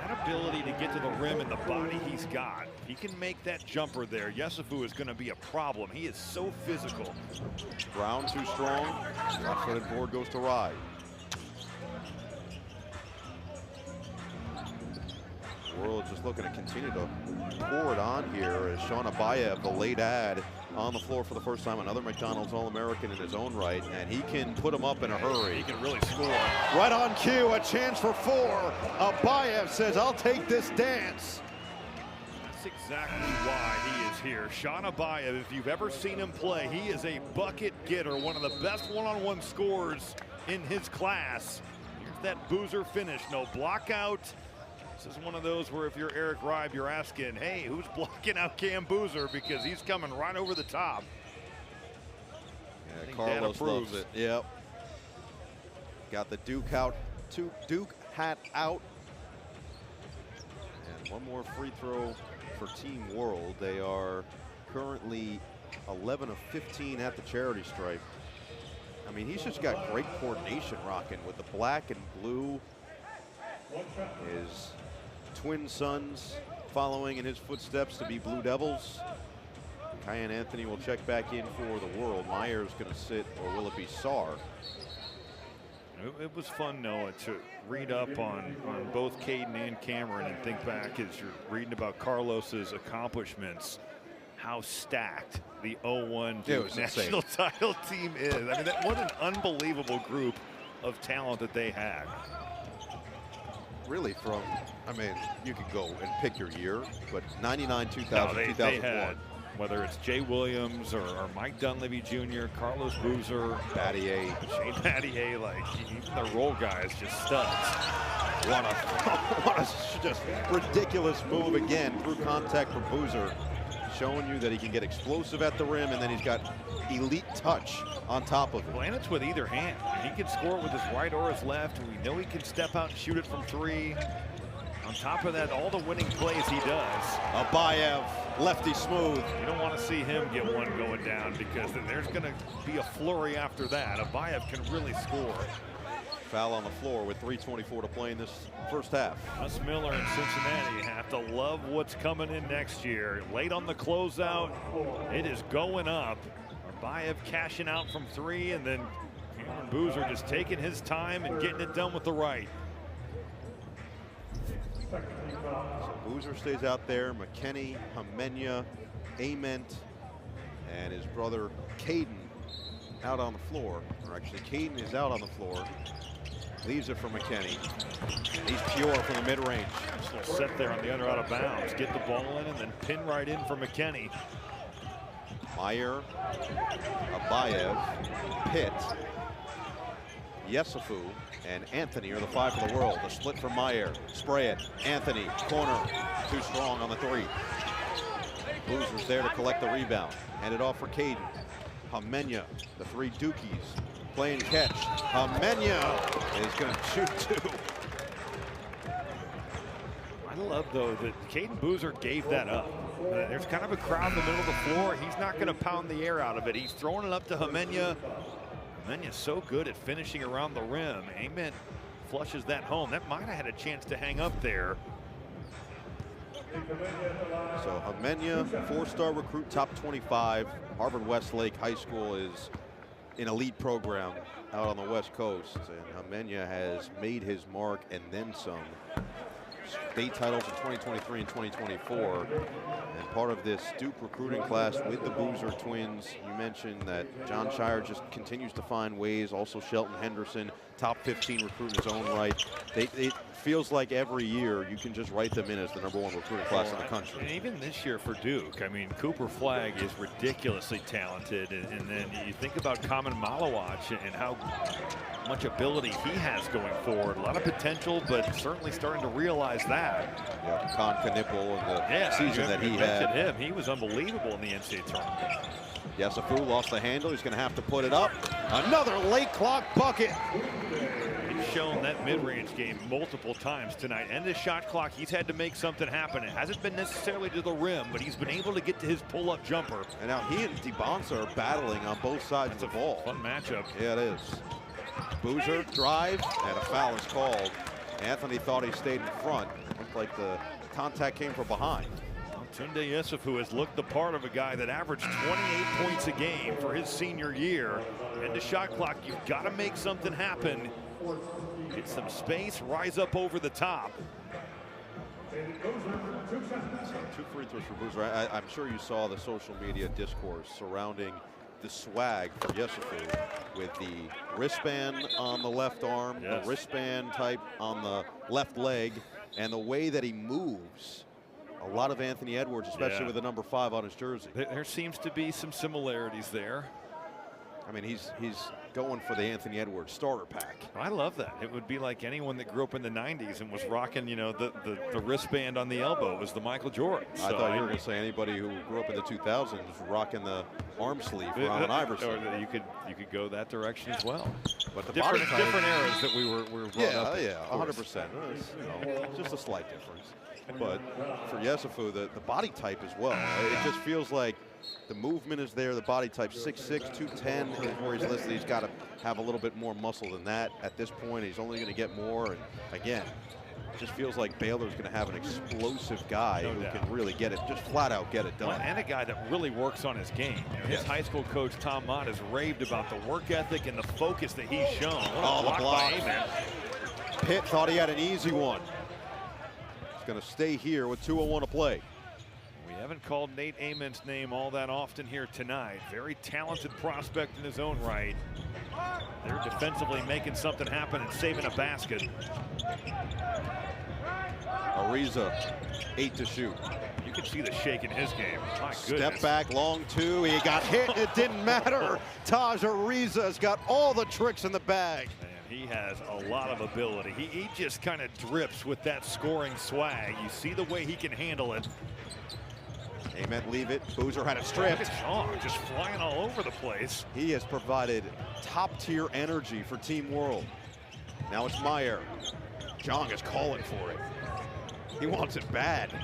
That ability to get to the rim and the body he's got, he can make that jumper there. Yessoufou is going to be a problem. He is so physical. Brown too strong. Left-footed board goes to Ribe. World just looking to continue to pour it on here as Sean Abayev, the late ad, on the floor for the first time. Another McDonald's All-American in his own right, and he can put him up in a hurry. He can really score. Right on cue, a chance for 4. Abayev says, I'll take this dance. That's exactly why he is here. Sean Abayev, if you've ever seen him play, he is a bucket getter, one of the best one-on-one scorers in his class. Here's that Boozer finish, no block out. This is one of those where if you're Eric Ribe, you're asking, hey, who's blocking out Cam Boozer, because he's coming right over the top. Yeah, Carlos loves it. Yep. Got the Duke hat out. And one more free throw for Team World. They are currently 11 of 15 at the charity stripe. I mean, he's just got great coordination rocking with the black and blue. His twin sons following in his footsteps to be Blue Devils. Kyan Anthony will check back in for the World. Meyer's going to sit, or will it be Sarr? It was fun, Noah, to read up on both Caden and Cameron and think back as you're reading about Carlos's accomplishments, how stacked the 0-1 Duke national title team is. I mean, what an unbelievable group of talent that they had. Really from, I mean, you could go and pick your year, but 99, 2000, they 2001. Had, whether it's Jay Williams or Mike Dunleavy Jr., Carlos Boozer, Battier, Shane Battier, like even the role guys just studs. What a just ridiculous move again through contact for Boozer, showing you that he can get explosive at the rim, and then he's got elite touch on top of it. Well, and it's with either hand. He can score it with his right or his left, and we know he can step out and shoot it from 3. On top of that, all the winning plays he does. Abayev Lefty smooth. You don't want to see him get one going down, because then there's going to be a flurry after that. Abayev can really score. Foul on the floor with 3:24 to play in this first half. Russ Miller and Cincinnati have to love what's coming in next year. Late on the closeout, it is going up. Abayev cashing out from three, and then Cameron Boozer just taking his time and getting it done with the right. So Boozer stays out there. McKenney, Hamenya, Ament, and his brother Caden out on the floor. Or actually, Caden is out on the floor. Leaves it for McKenney. He's pure from the mid-range. Just a little set there on the other out of bounds. Get the ball in and then pin right in for McKenney. Meyer, Abayev, Pitt, Yessoufou, and Anthony are the five for the world. The split from Meyer. Spray it. Anthony, corner. Too strong on the three. Boozer's there to collect the rebound. Hand it off for Caden. Hamenya, the three Dukies. Play and catch. Hamenya is going to shoot two. I love, though, that Caden Boozer gave that up. There's kind of a crowd in the middle of the floor. He's not going to pound the air out of it. He's throwing it up to Hamenya. Hamenya's so good at finishing around the rim. Ament flushes that home. That might have had a chance to hang up there. So Hamenya, four-star recruit, top 25. Harvard Westlake High School is an elite program out on the West Coast. And Hamenya has made his mark and then some. State titles in 2023 and 2024. And part of this Duke recruiting class with the Boozer twins. You mentioned that John Shire just continues to find ways. Also Shelton Henderson, top 15 recruit in his own right. It feels like every year you can just write them in as the #1 recruiting class in the country. And even this year for Duke, I mean, Cooper Flagg is ridiculously talented. And then you think about Kamen Malawach and how much ability he has going forward. A lot of potential, but certainly starting to realize that. Yeah, Con Knipple and the season that he had. Him. He was unbelievable in the NCAA tournament. Yessoufou lost the handle. He's going to have to put it up. Another late clock bucket. He's shown that mid-range game multiple times tonight. End of shot clock. He's had to make something happen. It hasn't been necessarily to the rim, but he's been able to get to his pull-up jumper. And now he and Dybantsa are battling on both sides of the ball. Fun matchup. Yeah, it is. Boozer drive, and a foul is called. Anthony thought he stayed in front. Looked like the contact came from behind. Tounde Yessoufou has looked the part of a guy that averaged 28 points a game for his senior year. End of shot clock, you've got to make something happen. Get some space, rise up over the top. So 2 free throws for Boozer. I'm sure you saw the social media discourse surrounding the swag for Yessoufou with the wristband on the left arm, the wristband type on the left leg, and the way that he moves. A lot of Anthony Edwards, especially with the #5 on his jersey. There seems to be some similarities there. I mean, he's going for the Anthony Edwards starter pack. I love that. It would be like anyone that grew up in the 90s and was rocking, you know, the wristband on the elbow was the Michael Jordan. I thought you were going to say anybody who grew up in the 2000s was rocking the arm sleeve for Allen Iverson. Or you could go that direction as well. But the different body type, eras that we were brought up in. Yeah, 100%. You know, just a slight difference. But for Yessoufou, the body type as well. It just feels like the movement is there. The body type 6'6", 210 is where he's listed. He's got to have a little bit more muscle than that at this point. He's only going to get more. And again, it just feels like Baylor's going to have an explosive guy who can really get it, just flat out get it done. Well, and a guy that really works on his game. You know, his high school coach, Tom Mott, has raved about the work ethic and the focus that he's shown. Oh, the block. Pitt thought he had an easy one. Going to stay here with 2:01 to play. We haven't called Nate Ament's name all that often here tonight. Very talented prospect in his own right. They're defensively making something happen and saving a basket. Ariza, 8 to shoot. You can see the shake in his game. My goodness. Step back, long 2. He got hit. It didn't matter. Taj Ariza's got all the tricks in the bag. He has a lot of ability. He just kind of drips with that scoring swag. You see the way he can handle it. Ament leave it. Boozer had it stripped. Just flying all over the place. He has provided top-tier energy for Team World. Now it's Meyer. Jong is calling for it. He wants it bad.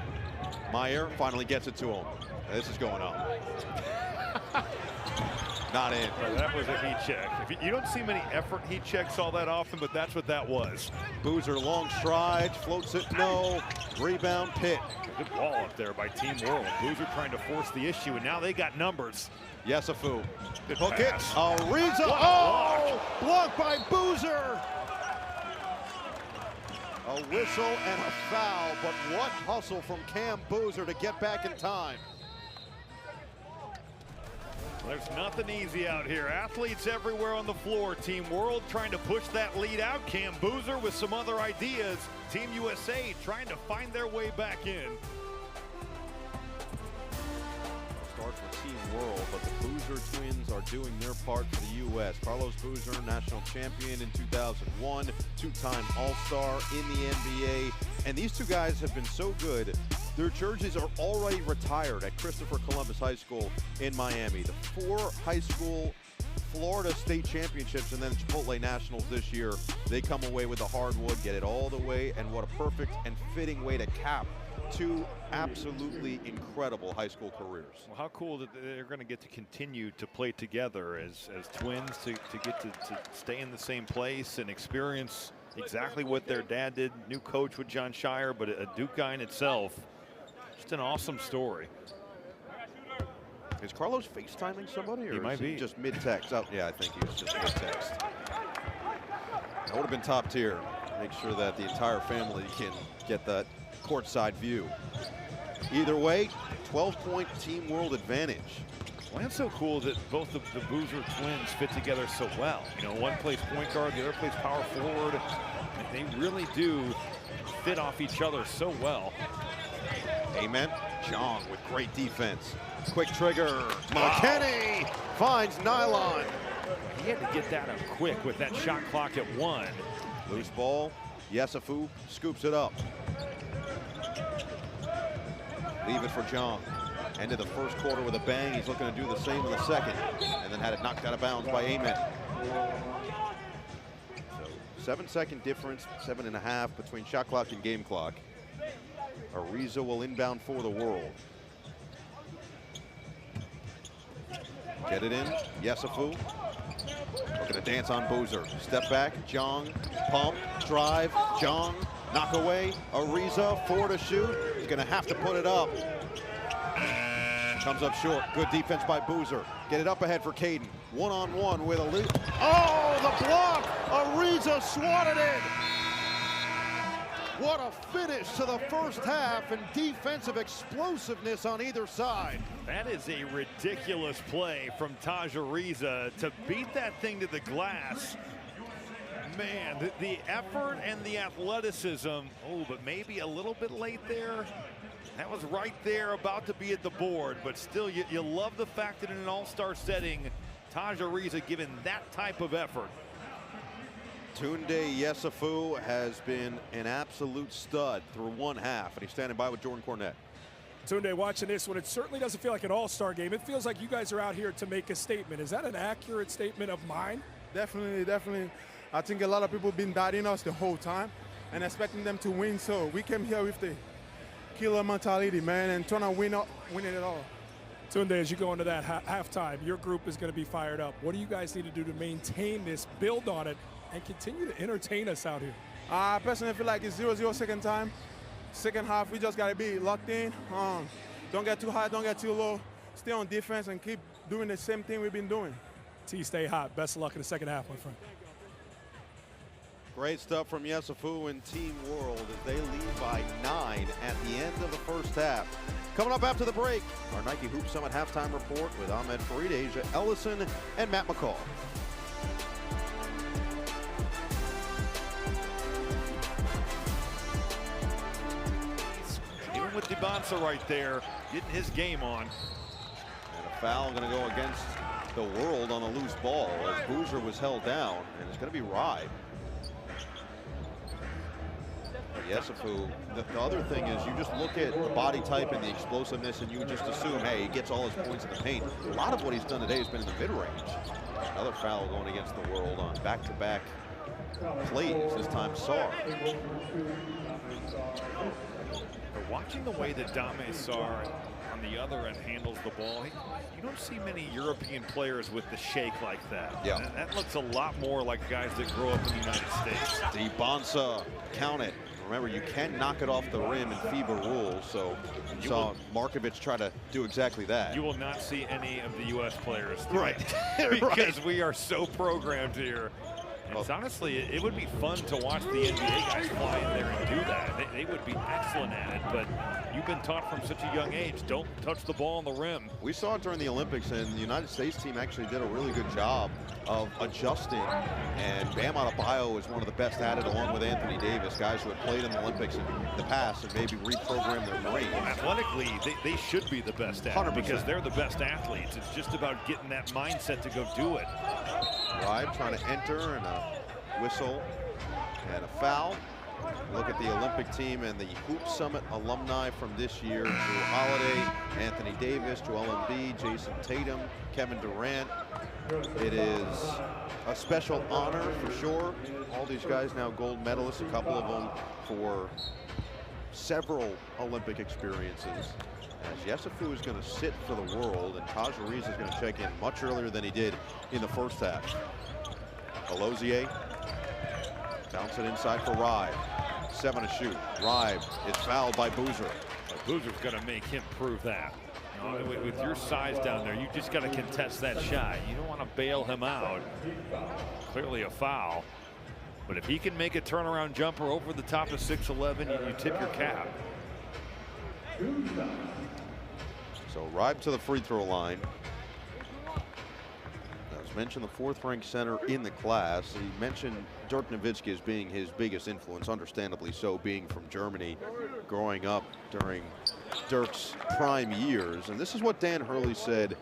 Meyer finally gets it to him. This is going up. Not in. Well, that was a heat check. You don't see many effort heat checks all that often, but that's what that was. Boozer long strides, floats it, no. Rebound, Pitt. Good ball up there by Team World. Boozer trying to force the issue, and now they got numbers. Yessoufou. Good Hook it. pass. Ariza. Oh! Blocked by Boozer. A whistle and a foul, but what hustle from Cam Boozer to get back in time. There's nothing easy out here. Athletes everywhere on the floor. Team World trying to push that lead out. Cam Boozer with some other ideas. Team USA trying to find their way back in. Starts with Team World, but the Boozer twins are doing their part for the U.S. Carlos Boozer, national champion in 2001, two-time All-Star in the NBA. And these two guys have been so good. Their jerseys are already retired at Christopher Columbus High School in Miami. The 4 high school Florida state championships and then Chipotle Nationals this year. They come away with the hardwood, get it all the way, and what a perfect and fitting way to cap 2 absolutely incredible high school careers. Well, how cool that they're going to get to continue to play together as twins to get to stay in the same place and experience exactly what their dad did. New coach with John Shire, but a Duke guy in itself. Just an awesome story. Is Carlos FaceTiming somebody, or he might be just mid-text? Oh, yeah, I think he was just mid-text. That would have been top tier. Make sure that the entire family can get that courtside view. Either way, 12-point Team World advantage. Well, that's so cool that both the Boozer twins fit together so well. You know, one plays point guard, the other plays power forward. And they really do fit off each other so well. Amen. Jong with great defense. Quick trigger. McKenney finds nylon. He had to get that up quick with that shot clock at 1. Loose ball. Yessoufou scoops it up. Leave it for Jong. Ended the first quarter with a bang. He's looking to do the same in the second. And then had it knocked out of bounds by Amen. So 7-second difference, 7.5 between shot clock and game clock. Ariza will inbound for the World. Get it in. Yessoufou. Looking to dance on Boozer. Step back. Jong. Pump. Drive. Jong. Knock away. Ariza. 4 to shoot. He's going to have to put it up. Comes up short. Good defense by Boozer. Get it up ahead for Caden. One-on-one with a lead. Oh, the block! Ariza swatted it! What a finish to the first half and defensive explosiveness on either side. That is a ridiculous play from Tounde Yessoufou to beat that thing to the glass. Man, the effort and the athleticism. Oh, but maybe a little bit late there. That was right there, about to be at the board, but still, you love the fact that in an all-star setting, Tounde Yessoufou given that type of effort. Tounde Yessoufou has been an absolute stud through one half, and he's standing by with Jordan Cornette. Tounde, watching this one, it certainly doesn't feel like an all-star game. It feels like you guys are out here to make a statement. Is that an accurate statement of mine? Definitely, definitely. I think a lot of people have been doubting us the whole time and expecting them to win, so we came here with the killer mentality, man, and trying to win it all. Tounde, as you go into that halftime, your group is going to be fired up. What do you guys need to do to maintain this, build on it, and continue to entertain us out here? I personally feel like it's 0-0 second time. Second half, we just got to be locked in. Don't get too high, don't get too low. Stay on defense and keep doing the same thing we've been doing. T, stay hot. Best of luck in the second half, my friend. Great stuff from Yessoufou and Team World as they lead by 9 at the end of the first half. Coming up after the break, our Nike Hoop Summit halftime report with Ahmed Fareed, Asia Ellison, and Matt McCall. Even with Dybantsa right there, getting his game on. And a foul going to go against the World on the loose ball as Boozer was held down, and it's going to be Ride. Yessoufou, the other thing is you just look at the body type and the explosiveness and you just assume, hey, he gets all his points in the paint. A lot of what he's done today has been in the mid-range. Another foul going against the World on back-to-back plays, this time Sarr. But watching the way that Dybantsa on the other end handles the ball, you don't see many European players with the shake like that. Yeah. That looks a lot more like guys that grow up in the United States. Dybantsa, count it. Remember, you can knock it off the rim in FIBA rules, so you saw Markovic try to do exactly that. You will not see any of the U.S. players do Right. it because we are so programmed here. It's honestly, it would be fun to watch the NBA guys fly in there and do that. They would be excellent at it, but you've been taught from such a young age, don't touch the ball on the rim. We saw it during the Olympics, and the United States team actually did a really good job of adjusting, and Bam Adebayo is one of the best at it, along with Anthony Davis, guys who have played in the Olympics in the past and maybe reprogrammed their brain. Athletically, they should be the best at it 100%. because they're the best athletes. It's just about getting that mindset to go do it. Ribe trying to enter, and a whistle and a foul. Look at the Olympic team and the Hoop Summit alumni from this year: Drew Holiday, Anthony Davis, Joel Embiid, Jason Tatum, Kevin Durant. It is a special honor for sure. All these guys now gold medalists, a couple of them for several Olympic experiences. As Yessoufou is going to sit for the world, and Taj Ariz is going to check in much earlier than he did in the first half. Alozier bounce it inside for Ribe. 7 to shoot. Ribe is fouled by Boozer. Boozer's going to make him prove that. You know, with your size down there, you just got to contest that shot. You don't want to bail him out. Clearly a foul. But if he can make a turnaround jumper over the top of 6'11", you tip your cap. So Ribe to the free throw line. As mentioned, the fourth-ranked center in the class. He mentioned Dirk Nowitzki as being his biggest influence, understandably so, being from Germany, growing up during Dirk's prime years. And this is what Dan Hurley said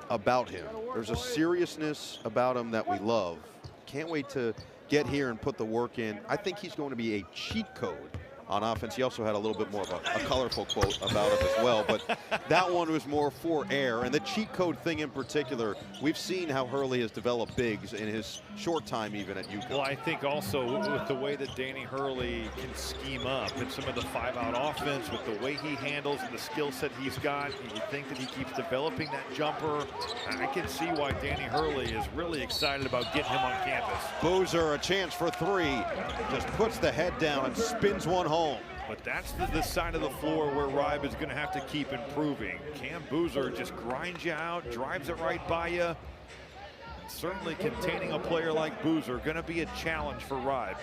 about him. There's a seriousness about him that we love. Can't wait to get here and put the work in. I think he's going to be a cheat code on offense. He also had a little bit more of a colorful quote about him as well, but that one was more for air. And the cheat code thing in particular, we've seen how Hurley has developed bigs in his short time even at UConn. Well, I think also with the way that Danny Hurley can scheme up and some of the 5-out offense, with the way he handles and the skill set he's got, you think that he keeps developing that jumper. I can see why Danny Hurley is really excited about getting him on campus. Boozer, a chance for 3, just puts the head down and spins one home. But that's the side of the floor where Ribe is going to have to keep improving. Cam Boozer just grinds you out, drives it right by you. And certainly containing a player like Boozer going to be a challenge for Ribe.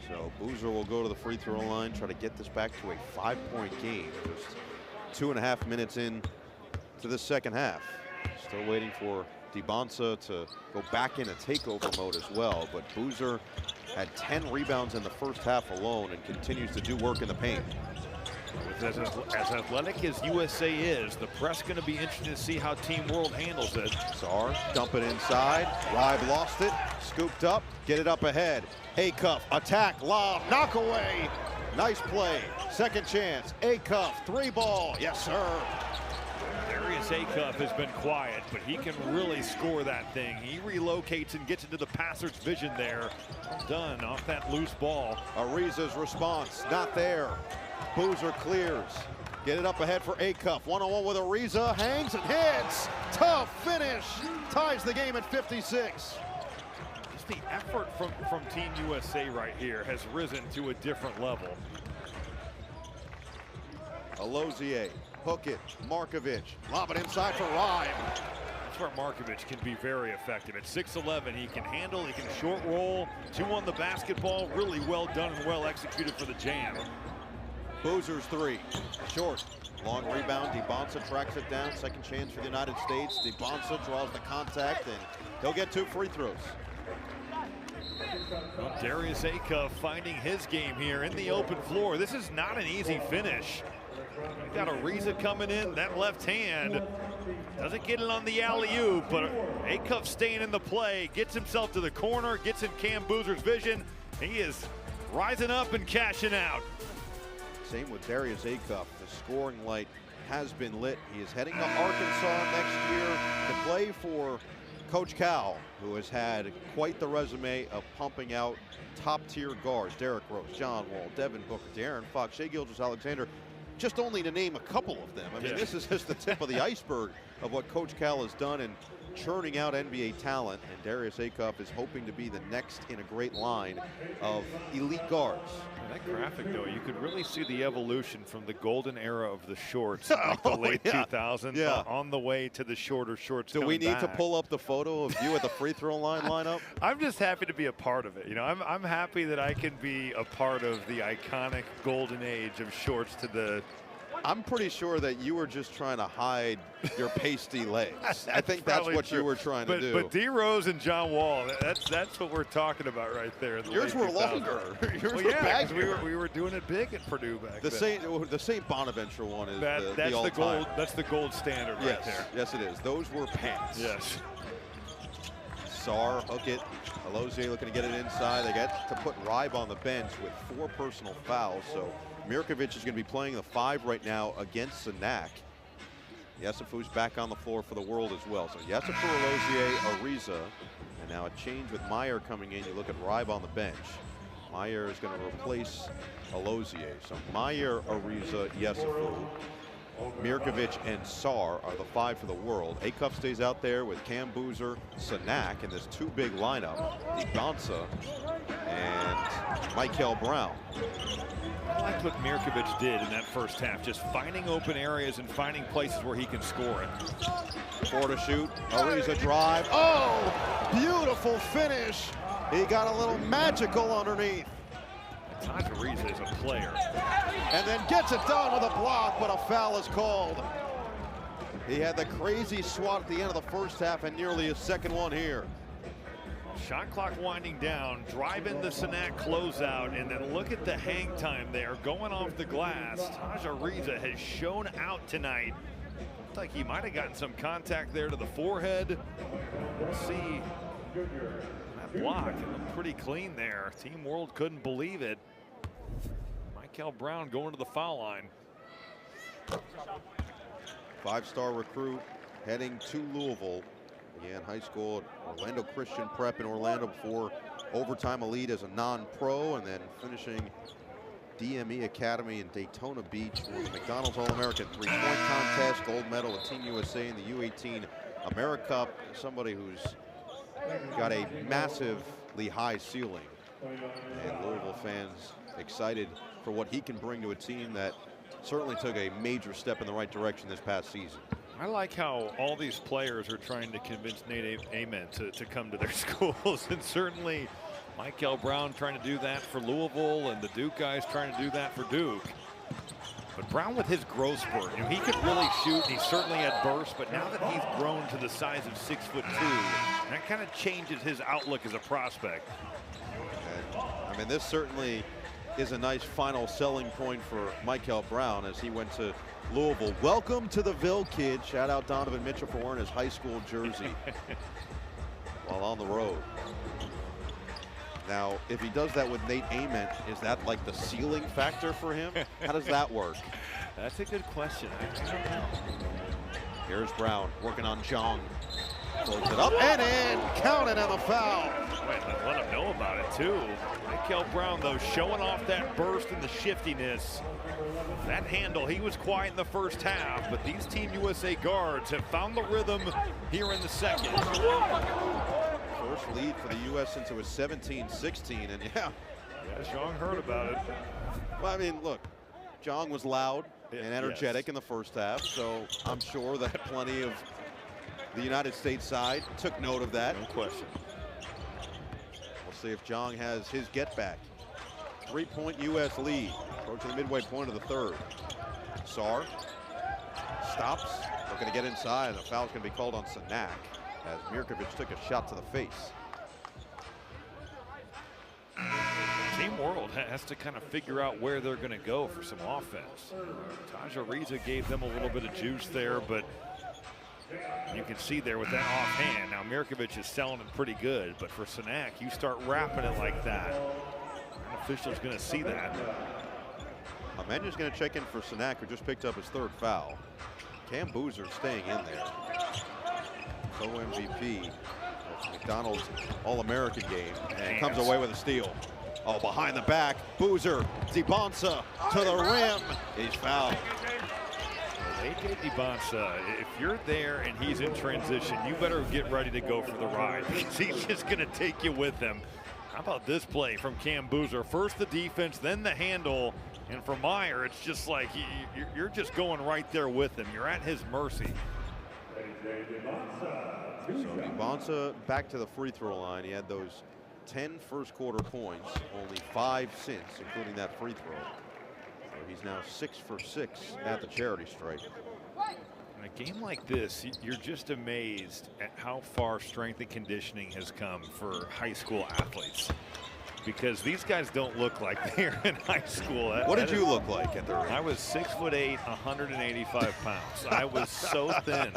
So Boozer will go to the free throw line, try to get this back to a 5-point game. Just 2.5 minutes in to the second half. Still waiting for Dybantsa to go back in a takeover mode as well, but Boozer had 10 rebounds in the first half alone and continues to do work in the paint. As athletic as USA is, the press going to be interested to see how Team World handles it. Sarr, dump it inside. Ribe lost it, scooped up, get it up ahead. Acuff, attack, lob, knock away. Nice play. Second chance. Acuff, 3-ball. Yes, sir. Darius Acuff has been quiet, but he can really score that thing. He relocates and gets into the passer's vision there. Done off that loose ball. Ariza's response, not there. Boozer clears. Get it up ahead for Acuff. One-on-one with Ariza, hangs and hits. Tough finish. Ties the game at 56. Just the effort from Team USA right here has risen to a different level. Alozier, hook it, Markovic, lob it inside for Ribe. That's where Markovic can be very effective. At 6'11", he can handle, he can short roll, 2 on the basketball. Really well done and well executed for the jam. Boozer's 3, short. Long rebound, Dybantsa tracks it down. Second chance for the United States. Dybantsa draws the contact, and he'll get 2 free throws. Well, Darius Acuff finding his game here in the open floor. This is not an easy finish. You got Ariza coming in, that left hand. Doesn't get it on the alley-oop, but Acuff staying in the play, gets himself to the corner, gets in Cam Boozer's vision. He is rising up and cashing out. Same with Darius Acuff. The scoring light has been lit. He is heading to Arkansas next year to play for Coach Cal, who has had quite the resume of pumping out top-tier guards, Derrick Rose, John Wall, Devin Booker, De'Aaron Fox, Shai Gilgeous-Alexander, just only to name a couple of them. I mean, this is just the tip of the iceberg of what Coach Cal has done in churning out NBA talent, and Darius Acuff is hoping to be the next in a great line of elite guards. That graphic, though, you could really see the evolution from the golden era of the shorts in like the late 2000s on the way to the shorter shorts. Do we need to pull up the photo of you at the free throw line lineup? I'm just happy to be a part of it. You know, I'm happy that I can be a part of the iconic golden age of shorts to the. I'm pretty sure that you were just trying to hide your pasty legs. I think that's what you were trying to do. But D. Rose and John Wall, that's what we're talking about right there. Yours were longer. Yours were baggier. we were doing it big at Purdue back then. The St. Bonaventure one is that's the gold. That's the gold standard right there. Yes, it is. Those were pants. Yes. Sarr, hook it. Alozie looking to get it inside. They get to put Ribe on the bench with 4 personal fouls. So Mirkovic is going to be playing the 5 right now against Sanak. Yessoufu's back on the floor for the World as well. So Yessoufou, Alozie, Ariza. And now a change with Meyer coming in. You look at Ribe on the bench. Meyer is going to replace Alozie. So Meyer, Ariza, Yessoufou. Mirkovic and Sarr are the 5 for the World. Acuff stays out there with Cam Boozer, Sanak in this 2-big lineup. Dybantsa and Michael Brown. I like what Mirkovic did in that first half, just finding open areas and finding places where he can score it. 4 to shoot. Ariza drive. Oh, beautiful finish. He got a little magical underneath. Tounde Yessoufou is a player. And then gets it done with a block, but a foul is called. He had the crazy swat at the end of the first half and nearly his second one here. Shot clock winding down, drive in the Sanak closeout, and then look at the hang time there going off the glass. Tounde Yessoufou has shown out tonight. Looked like he might have gotten some contact there to the forehead. We'll see. That block, it looked pretty clean there. Team World couldn't believe it. Michael Brown going to the foul line. 5-star recruit heading to Louisville. Began high school at Orlando Christian Prep in Orlando before overtime elite as a non-pro, and then finishing DME Academy in Daytona Beach with the McDonald's All-American 3-point contest, gold medal with Team USA in the U18 AmeriCup. Somebody who's got a massively high ceiling, and Louisville fans excited for what he can bring to a team that certainly took a major step in the right direction this past season. I like how all these players are trying to convince Nate Amen to come to their schools, and certainly Michael Brown trying to do that for Louisville, and the Duke guys trying to do that for Duke. But Brown with his growth spurt, you know, he could really shoot, and he certainly had bursts, but now that he's grown to the size of 6'2", that kind of changes his outlook as a prospect. And, I mean, this certainly is a nice final selling point for Michael Brown as he went to Louisville. Welcome to the Ville, kid. Shout out Donovan Mitchell for wearing his high school jersey while on the road. Now, if he does that with Nate Ament, is that like the ceiling factor for him? How does that work? That's a good question. I don't know. Here's Brown working on Jong. Floats it up and in. Counted on the foul. Wait, let him know about it too. Michael Brown, though, showing off that burst and the shiftiness. That handle, he was quiet in the first half, but these Team USA guards have found the rhythm here in the second. First lead for the U.S. since it was 17-16, and yeah, Jong heard about it. Well, I mean, look, Jong was loud and energetic in the first half, so I'm sure that plenty of the United States side took note of that. No question. We'll see if Jong has his get back. 3-point U.S. lead, approaching the midway point of the third. Sarr stops, looking to get inside, and a foul's going to be called on Sanak as Mirkovic took a shot to the face. Team World has to kind of figure out where they're going to go for some offense. Tounde Yessoufou gave them a little bit of juice there, but you can see there with that offhand. Now Mirkovic is selling it pretty good, but for Sanak, you start wrapping it like that. An official's going to see that. Amenya's going to check in for Sanak, who just picked up his third foul. Cam Boozer staying in there. Co-MVP McDonald's All-American game, and comes away with a steal. Oh, behind the back, Boozer, Dybantsa to the rim. He's fouled. AJ Dybantsa, if you're there and he's in transition, you better get ready to go for the ride, because he's just going to take you with him. How about this play from Cam Boozer? First the defense, then the handle. And for Meyer, it's just like you're just going right there with him. You're at his mercy. So Dybantsa back to the free throw line. He had those 10 first quarter points, only 5 since, including that free throw. So he's now 6 for 6 at the charity stripe. In a game like this, you're just amazed at how far strength and conditioning has come for high school athletes. Because these guys don't look like they're in high school. What did you look like at the range? I was 6'8", 185 pounds. I was so thin.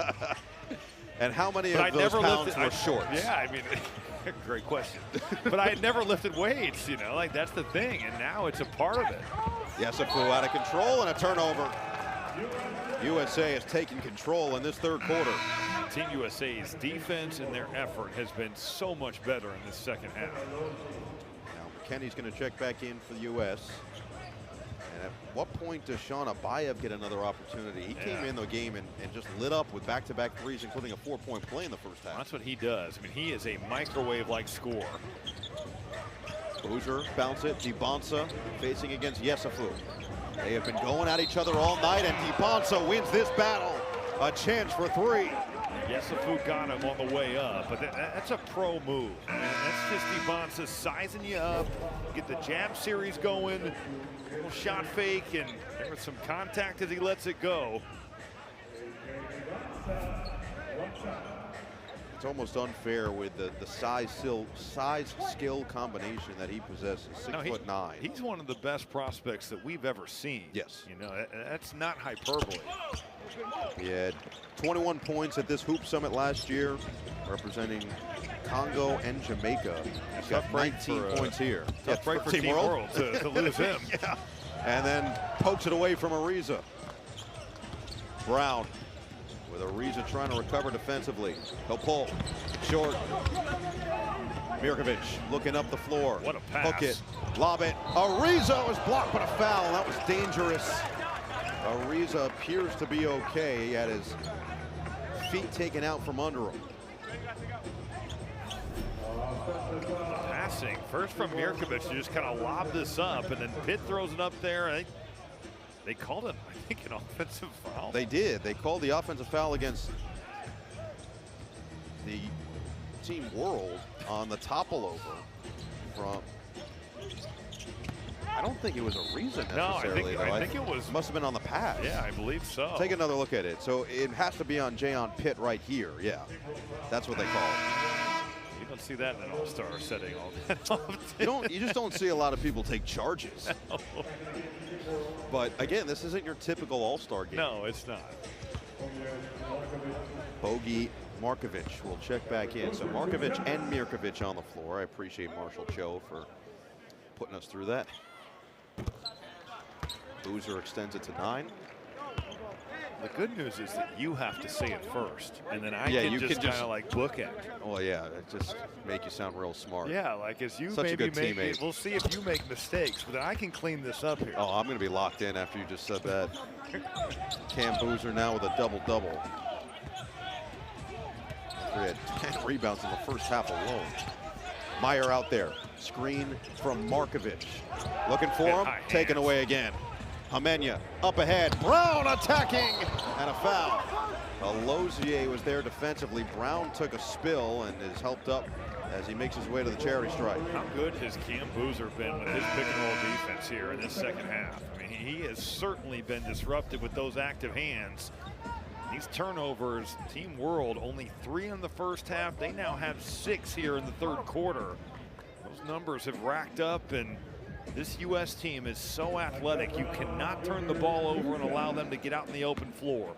And how many of those pounds were shorts? Yeah, I mean, great question. But I had never lifted weights, you know, like that's the thing. And now it's a part of it. Yessoufou out of control and a turnover. USA has taken control in this third quarter. Team USA's defense and their effort has been so much better in this second half. McKenney's going to check back in for the U.S. And at what point does Sean Abayev get another opportunity? He came in the game and just lit up with back-to-back threes, including a 4-point play in the first half. That's what he does. I mean, he is a microwave-like scorer. Boozer bounce it. Dybantsa facing against Yessoufou. They have been going at each other all night, and Dybantsa wins this battle. A chance for 3. Yessoufou got him on the way up, but that's a pro move. I mean, that's just Dybantsa sizing you up, get the jab series going, a little shot fake, and there was some contact as he lets it go. It's almost unfair with the size skill combination that he possesses. 6'9". He's one of the best prospects that we've ever seen. Yes. You know, that's not hyperbole. He had 21 points at this Hoop Summit last year, representing Congo and Jamaica. He's got 19 points here. Tough break for Team World to lose him. Yeah. And then pokes it away from Ariza. Brown with Ariza trying to recover defensively. He'll pull. Short. Mirkovic looking up the floor. What a pass. Hook it. Lob it. Ariza was blocked, but a foul. That was dangerous. Ariza appears to be okay. He had his feet taken out from under him. Passing first from Mirkovic to just kind of lob this up, and then Pitt throws it up there. They called it, I think, an offensive foul. They did. They called the offensive foul against the Team World on the topple over from. I don't think it was a reason necessarily. No, I think it was. Must have been on the pass. Yeah, I believe so. Take another look at it. So it has to be on Jayon Pitt right here. Yeah, that's what they call it. You don't see that in an all-star setting all that often. You just don't see a lot of people take charges. No. But again, this isn't your typical all-star game. No, it's not. Bogey Markovic will check back in. So Markovic and Mirkovic on the floor. I appreciate Marshall Cho for putting us through that. Boozer extends it to 9. The good news is that you have to say it first, and then I can just kind of like book it. Oh yeah, it just make you sound real smart. Yeah, like as you Such maybe a good make teammate. it, we'll see if you make mistakes, but then I can clean this up here. Oh, I'm going to be locked in after you just said that. Cam Boozer now with a double-double. He had 10 rebounds in the first half alone. Meyer out there. Screen from Markovic. Looking for him. Taken away again. Amenya up ahead. Brown attacking. And a foul. Lozier was there defensively. Brown took a spill and is helped up as he makes his way to the charity stripe. How good has Cam Boozer been with his pick and roll defense here in this second half? I mean, he has certainly been disruptive with those active hands. These turnovers, Team World only 3 in the first half. They now have 6 here in the third quarter. Those numbers have racked up, and this U.S. team is so athletic. You cannot turn the ball over and allow them to get out in the open floor.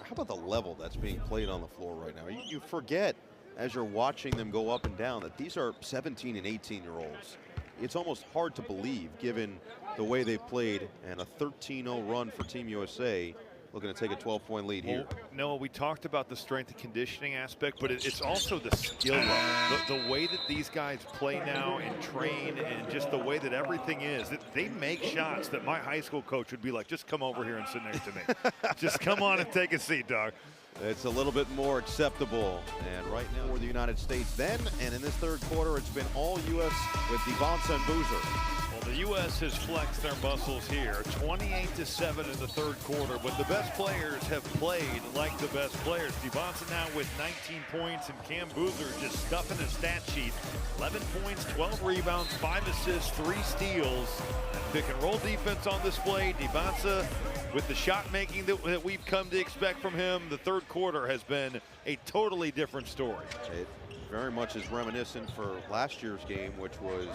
How about the level that's being played on the floor right now? You forget as you're watching them go up and down that these are 17 and 18-year-olds. It's almost hard to believe given the way they've played, and a 13-0 run for Team USA looking to take a 12-point lead here. Well, no, we talked about the strength and conditioning aspect, but it's also the skill level. The way that these guys play now and train, and just the way that everything is, that they make shots that my high school coach would be like, just come over here and sit next to me. Just come on and take a seat, dog. It's a little bit more acceptable. And right now we're the United States then, and in this third quarter, it's been all U.S. with Dybantsa and Boozer. Well, the U.S. has flexed their muscles here, 28-7 in the third quarter, but the best players have played like the best players. Dybantsa now with 19 points, and Cam Boozer just stuffing his stat sheet. 11 points, 12 rebounds, 5 assists, 3 steals. Pick and roll defense on display. Dybantsa with the shot making that we've come to expect from him. The third quarter has been a totally different story. It very much is reminiscent for last year's game, which was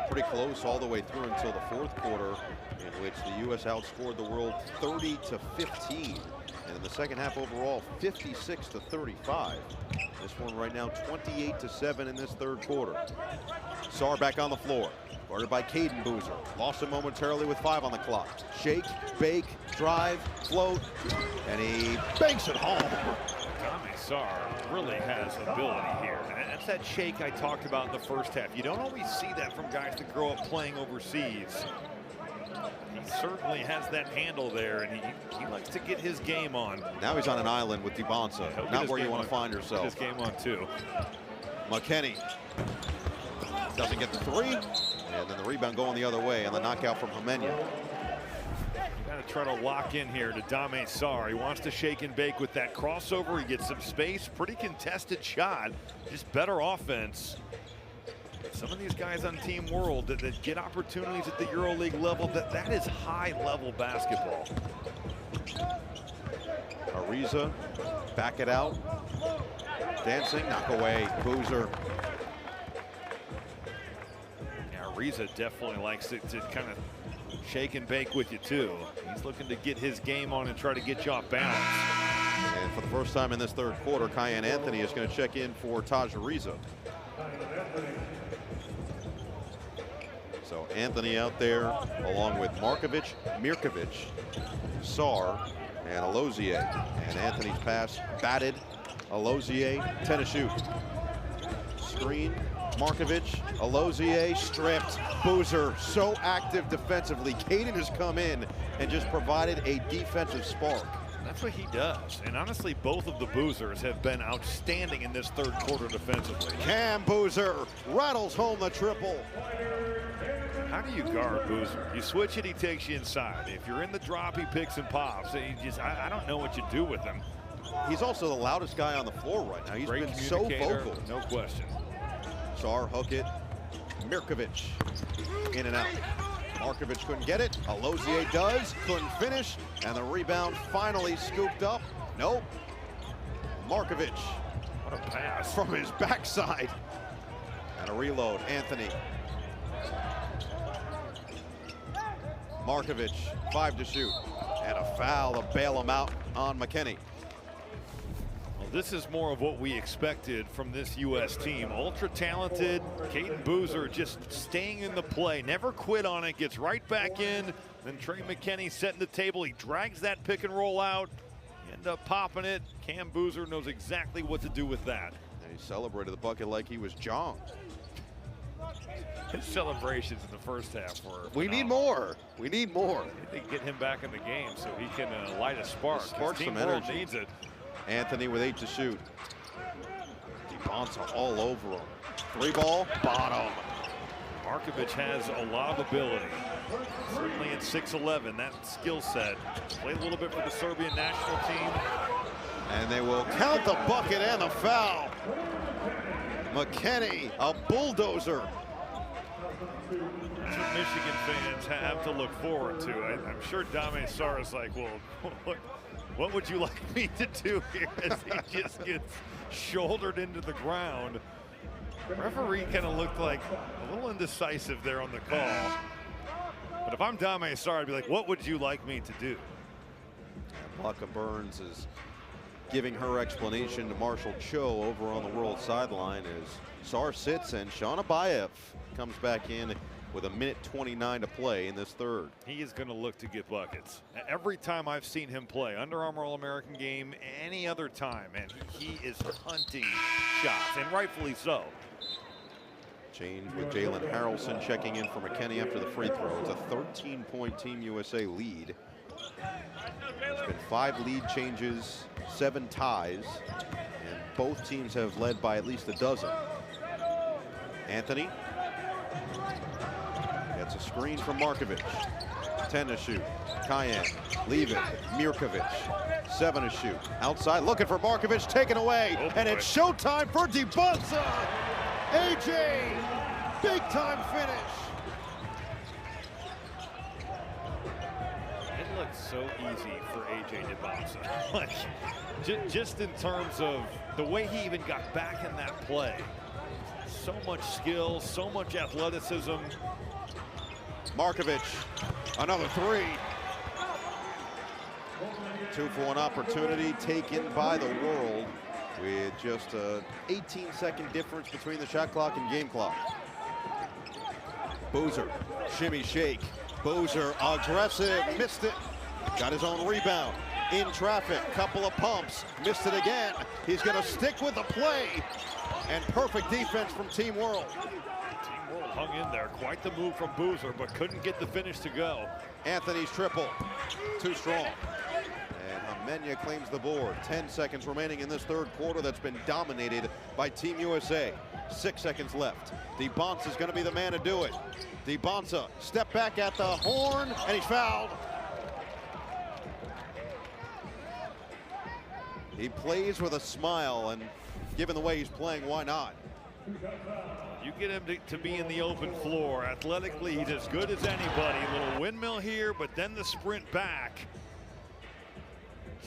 pretty close all the way through until the fourth quarter, in which the U.S. outscored the world 30-15. And in the second half overall, 56-35. This one right now, 28-7 in this third quarter. Sarr back on the floor. Guarded by Caden Boozer. Lost him momentarily with 5 on the clock. Shake, bake, drive, float, and he banks it home. Tounde Sarr really has ability here. And that's that shake I talked about in the first half. You don't always see that from guys that grow up playing overseas. He certainly has that handle there, and he likes to get his game on. Now he's on an island with Dybantsa. Not where you want to find yourself. His game on too. McKenney doesn't get the 3, and then the rebound going the other way, and the knockout from Jimenez. Got to try to lock in here to Tounde Sarr. He wants to shake and bake with that crossover. He gets some space. Pretty contested shot. Just better offense. Some of these guys on Team World that get opportunities at the EuroLeague level, that is high-level basketball. Ariza, back it out. Dancing, knock away, Boozer. Yeah, Ariza definitely likes to kind of shake and bake with you too. He's looking to get his game on and try to get you off balance. And for the first time in this third quarter, Kiyan Anthony is going to check in for Taj Ariza. So Anthony out there along with Markovic, Mirkovic, Sarr, and Alozier. And Anthony's pass batted. Alozier, 10 to shoot. Screen, Markovic, Alozier, stripped. Boozer, so active defensively. Caden has come in and just provided a defensive spark. That's what he does. And honestly, both of the Boozers have been outstanding in this third quarter defensively. Cam Boozer rattles home the triple. How do you guard Boozer? You switch it, he takes you inside. If you're in the drop, he picks and pops. I don't know what you do with him. He's also the loudest guy on the floor right now. He's Great been so vocal. No question. Sarr, hook it. Mirkovic in and out. Markovic couldn't get it. Alozier does. Couldn't finish. And the rebound finally scooped up. Nope. Markovic. What a pass. From his backside. And a reload. Anthony. Markovic, 5 to shoot. And a foul to bail him out on McKenney. Well, this is more of what we expected from this U.S. team. Ultra talented. Caden Boozer just staying in the play. Never quit on it. Gets right back in. Then Trey McKenney setting the table. He drags that pick and roll out. End up popping it. Cam Boozer knows exactly what to do with that. And he celebrated the bucket like he was John. His celebrations in the first half were We need more. We need more. They get him back in the game so he can light a spark. Spark some Team World energy. needs it. Anthony with 8 to shoot. Dybantsa all over him. 3 ball, bottom. Markovic has a lot of ability. Certainly at 6'11", that skill set. Played a little bit for the Serbian national team. And they will count the bucket and the foul. McKenney, a bulldozer. That's what Michigan fans have to look forward to. I'm sure Tounde Sarr is like, well, what would you like me to do here, as he just gets shouldered into the ground. Referee kind of looked like a little indecisive there on the call. But if I'm Tounde Sarr, I'd be like, what would you like me to do? And Lucca Burns is giving her explanation to Marshall Cho over on the world sideline as Sarr sits and Shauna Bayev comes back in with 1:29 to play in this third. He is going to look to get buckets. Every time I've seen him play, Under Armour All-American game, any other time, and he is hunting shots, and rightfully so. Change with Jalen Harrelson checking in for McKenney after the free throw. It's a 13-point Team USA lead. There's been 5 lead changes, 7 ties, and both teams have led by at least a dozen. Anthony gets a screen from Markovic. 10 to shoot. Cayenne, leave it. Mirkovic, 7 to shoot. Outside, looking for Markovic, taken away, and it's showtime for Dybantsa. AJ, big time finish. It looks so easy for AJ Dybantsa. Like, just in terms of the way he even got back in that play. So much skill, so much athleticism. Markovic, another 3. 2 for 1 opportunity taken by the World with just a 18-second difference between the shot clock and game clock. Boozer, shimmy shake. Boozer aggressive, missed it. Got his own rebound. In traffic, couple of pumps, missed it again. He's gonna stick with the play. And perfect defense from Team World. Team World hung in there. Quite the move from Boozer, but couldn't get the finish to go. Anthony's triple, too strong. And Hamenya claims the board. 10 seconds remaining in this third quarter that's been dominated by Team USA. 6 seconds left. Dybantsa is going to be the man to do it. Dybantsa, step back at the horn, and he's fouled. He plays with a smile, and given the way he's playing, why not? You get him to be in the open floor. Athletically, he's as good as anybody. A little windmill here, but then the sprint back.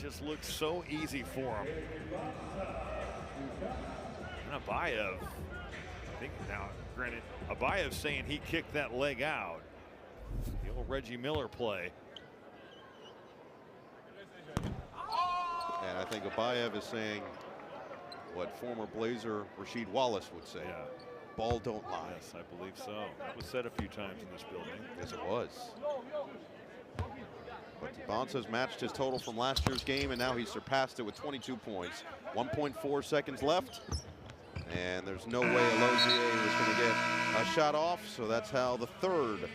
Just looks so easy for him. And Abayev, I think now, granted, Abayev saying he kicked that leg out. The old Reggie Miller play. And I think Abayev is saying what former Blazer Rasheed Wallace would say. Yeah. Ball don't lie. Yes, I believe so. That was said a few times in this building. Yes, it was. But Dybantsa's matched his total from last year's game, and now he's surpassed it with 22 points. 1.4 seconds left. And there's no way Alozier was going to get a shot off, so that's how the third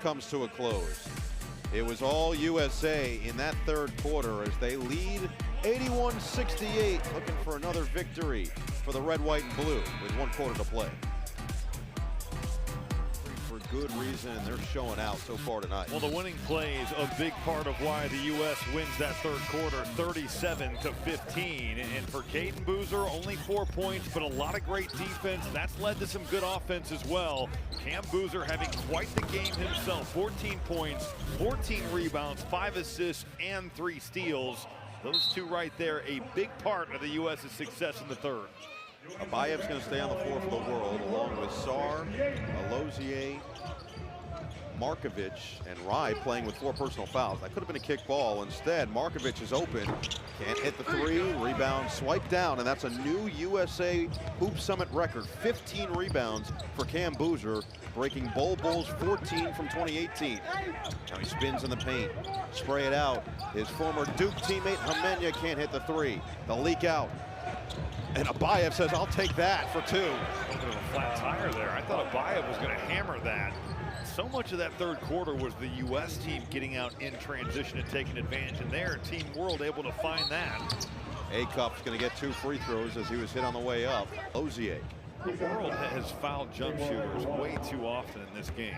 comes to a close. It was all USA in that third quarter as they lead 81-68, looking for another victory for the red, white, and blue with 1 quarter to play. For good reason, they're showing out so far tonight. Well, the winning play is a big part of why the U.S. wins that third quarter, 37-15. And for Caden Boozer, only 4 points, but a lot of great defense. That's led to some good offense as well. Cam Boozer having quite the game himself. 14 points, 14 rebounds, 5 assists, and 3 steals. Those 2 right there, a big part of the U.S.'s success in the third. Abayev's going to stay on the floor for the World, along with Sarr, Alozier, Markovic, and Rye playing with 4 personal fouls. That could have been a kick ball. Instead, Markovic is open, can't hit the 3, rebound swipe down, and that's a new USA Hoop Summit record. 15 rebounds for Cam Boozer, breaking Bol Bol's 14 from 2018. Now he spins in the paint, spray it out. His former Duke teammate Hamenya can't hit the 3. The leak out. And Abayev says, I'll take that for 2. A little bit of a flat tire there. I thought Abayev was going to hammer that. So much of that third quarter was the U.S. team getting out in transition and taking advantage. And there, Team World able to find that. Acuff's going to get 2 free throws as he was hit on the way up. Ozier. The World has fouled jump shooters way too often in this game.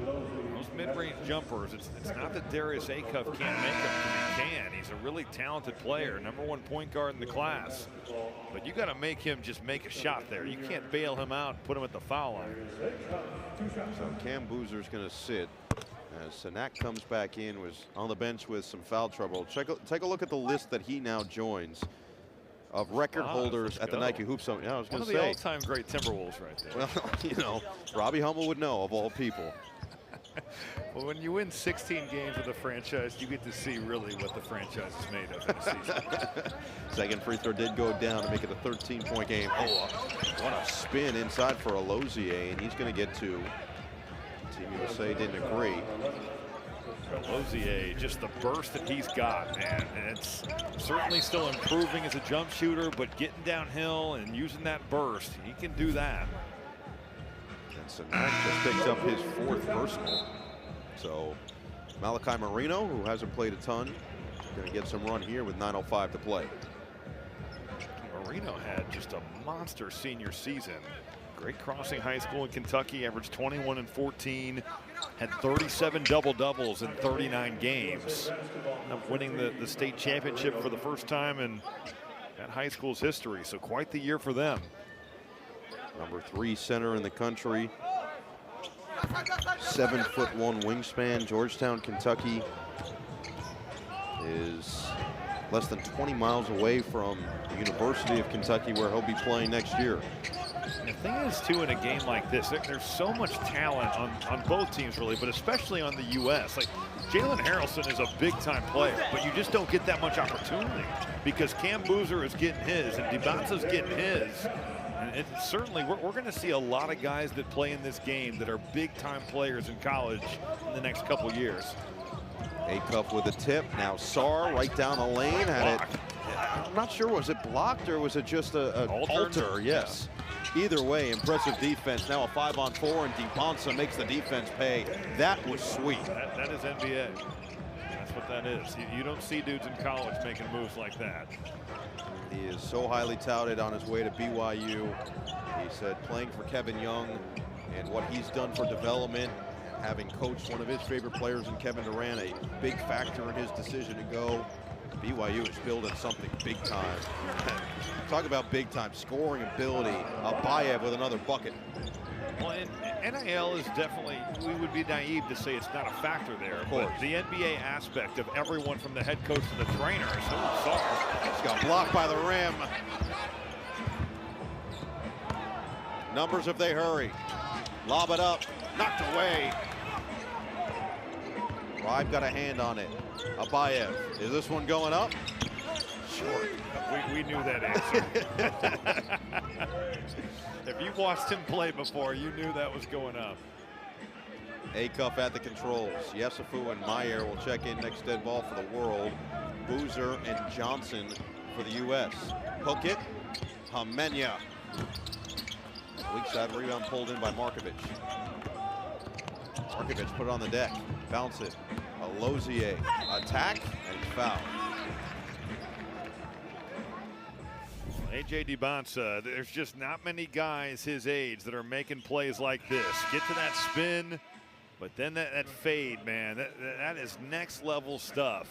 Those mid-range jumpers, it's not that Darius Acuff can't make them, he can. He's a really talented player, #1 point guard in the class. But you got to make him just make a shot there. You can't bail him out and put him at the foul line. So Cam Boozer's going to sit as Sanak comes back in, was on the bench with some foul trouble. Take a look at the list that he now joins of record holders at the Nike Hoop Summit. Yeah, I was going to say. One of the all-time great Timberwolves right there. Well, you know, Robbie Hummel would know, of all people. Well, when you win 16 games with a franchise, you get to see really what the franchise is made of in a season. Second free throw did go down to make it a 13-point game. Oh, what a spin inside for Alozier, and he's going to get 2. Team USA didn't agree. Lozier, just the burst that he's got, man. And it's certainly still improving as a jump shooter, but getting downhill and using that burst, he can do that. And Sanak just picked up his 4th personal. So Malachi Marino, who hasn't played a ton, going to get some run here with 9:05 to play. Marino had just a monster senior season. Great crossing high school in Kentucky, averaged 21 and 14, had 37 double-doubles in 39 games. Winning the state championship for the first time in that high school's history, so quite the year for them. Number 3 center in the country. 7'1" wingspan. Georgetown, Kentucky is less than 20 miles away from the University of Kentucky, where he'll be playing next year. And the thing is, too, in a game like this, there's so much talent on both teams, really, but especially on the U.S. Like, Jalen Harrelson is a big-time player, but you just don't get that much opportunity because Cam Boozer is getting his and Dybantsa's getting his. And certainly, we're going to see a lot of guys that play in this game that are big-time players in college in the next couple years. Acuff with a tip. Now Sarr right down the lane. Had it. I'm not sure, was it blocked or was it just an alter? Yes. Yeah. Either way, impressive defense. Now a 5-on-4, and Dybantsa makes the defense pay. That was sweet. That is NBA. That's what that is. You don't see dudes in college making moves like that. He is so highly touted on his way to BYU. He said playing for Kevin Young and what he's done for development, having coached one of his favorite players in Kevin Durant, a big factor in his decision to go. BYU is building something big time. Talk about big time scoring ability. Abayev with another bucket. Well, NIL is definitely, we would be naive to say it's not a factor there. Of course. But the NBA aspect of everyone from the head coach to the trainer. So He's got blocked by the rim. Numbers if they hurry. Lob it up. Knocked away. Ribe got a hand on it. Abayev. Is this one going up? Short. We knew that answer. If you watched him play before, you knew that was going up. Acuff at the controls. Yessoufou and Meyer will check in next dead ball for the world. Boozer and Johnson for the U.S. Hook it. Hamenya. Weak side rebound pulled in by Markovic. Markovic put it on the deck. Bounce it. Lozier. Attack and foul. A.J. Dybantsa, there's just not many guys his age that are making plays like this. Get to that spin, but then that fade, man, that is next level stuff.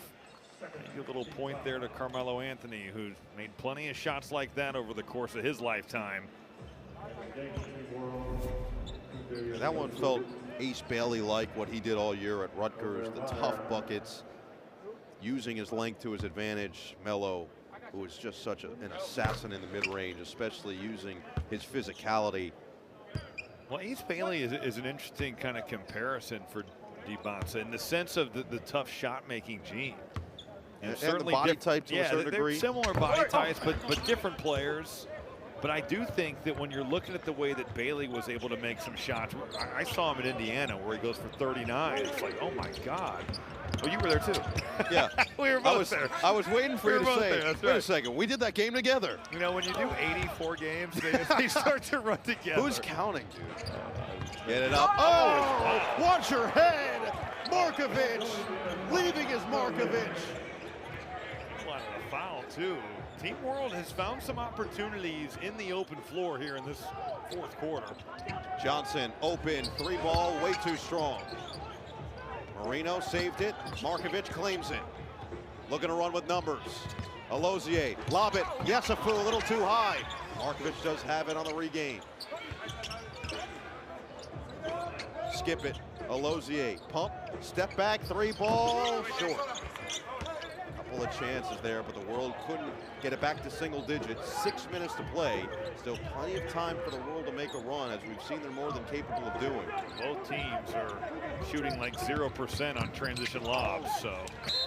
A little point there to Carmelo Anthony, who made plenty of shots like that over the course of his lifetime. Yeah, that one felt Ace Bailey-like, what he did all year at Rutgers, the tough buckets, using his length to his advantage. Melo, who is just such an assassin in the mid-range, especially using his physicality. Well, Ace Bailey is an interesting kind of comparison for Dybantsa in the sense of the tough shot-making gene. And certainly the body type to a certain degree. They're similar body types, but different players. But I do think that when you're looking at the way that Bailey was able to make some shots, I saw him at Indiana where he goes for 39. It's like, oh my God. Well, you were there too. Yeah. We were both there. I was waiting for you to say, wait a second, we did that game together. You know, when you do 84 games, they start to run together. Who's counting, dude? Get it up. Oh, watch your head. Markovic, leaving is Markovic. A foul, too. Team World has found some opportunities in the open floor here in this fourth quarter. Johnson, open, 3-ball, way too strong. Marino saved it. Markovic claims it. Looking to run with numbers. Lozier, lob it. Yessoufou a little too high. Markovic does have it on the regain. Skip it. Lozier, pump, step back, 3-ball, short. Couple of chances there, but the World couldn't get it back to single digits. 6 minutes to play. Still plenty of time for the World to make a run, as we've seen they're more than capable of doing. Both teams are shooting like 0% on transition lobs, so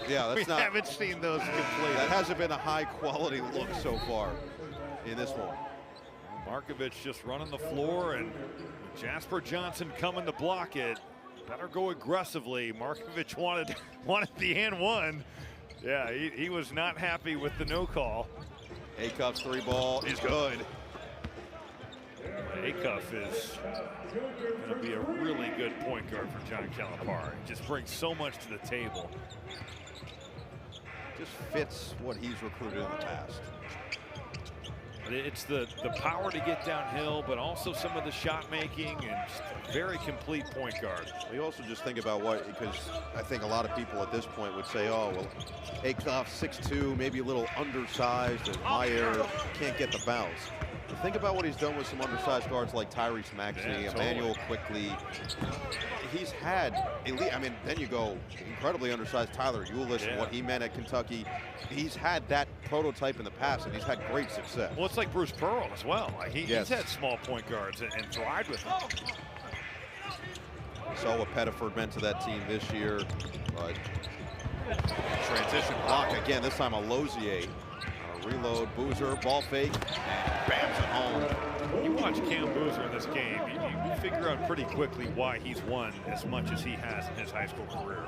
yeah, we haven't seen those completed. That hasn't been a high quality look so far in this one. Markovic just running the floor, and Jasper Johnson coming to block it. Better go aggressively. Markovic wanted the and one. Yeah, he was not happy with the no call. Acuff's 3 ball is good. Acuff is going to be a really good point guard for John Calipari. Just brings so much to the table. Just fits what he's recruited in the past. But it's the power to get downhill, but also some of the shot making, and just a very complete point guard. We also just think about because I think a lot of people at this point would say, oh, well, Acuff 6'2", maybe a little undersized, and Meyer can't get the bounce. But think about what he's done with some undersized guards like Tyrese Maxey, Emmanuel Quickly. He's had elite, I mean, then you go incredibly undersized Tyler Ulis and what he meant at Kentucky. He's had that prototype in the past, and he's had great success. Well, it's like Bruce Pearl as well. He's had small point guards and thrived with them. Saw what Pettiford meant to that team this year. But transition block again, this time a Lozier. Reload, Boozer, ball fake, and bams it home. You watch Cam Boozer in this game, you figure out pretty quickly why he's won as much as he has in his high school career.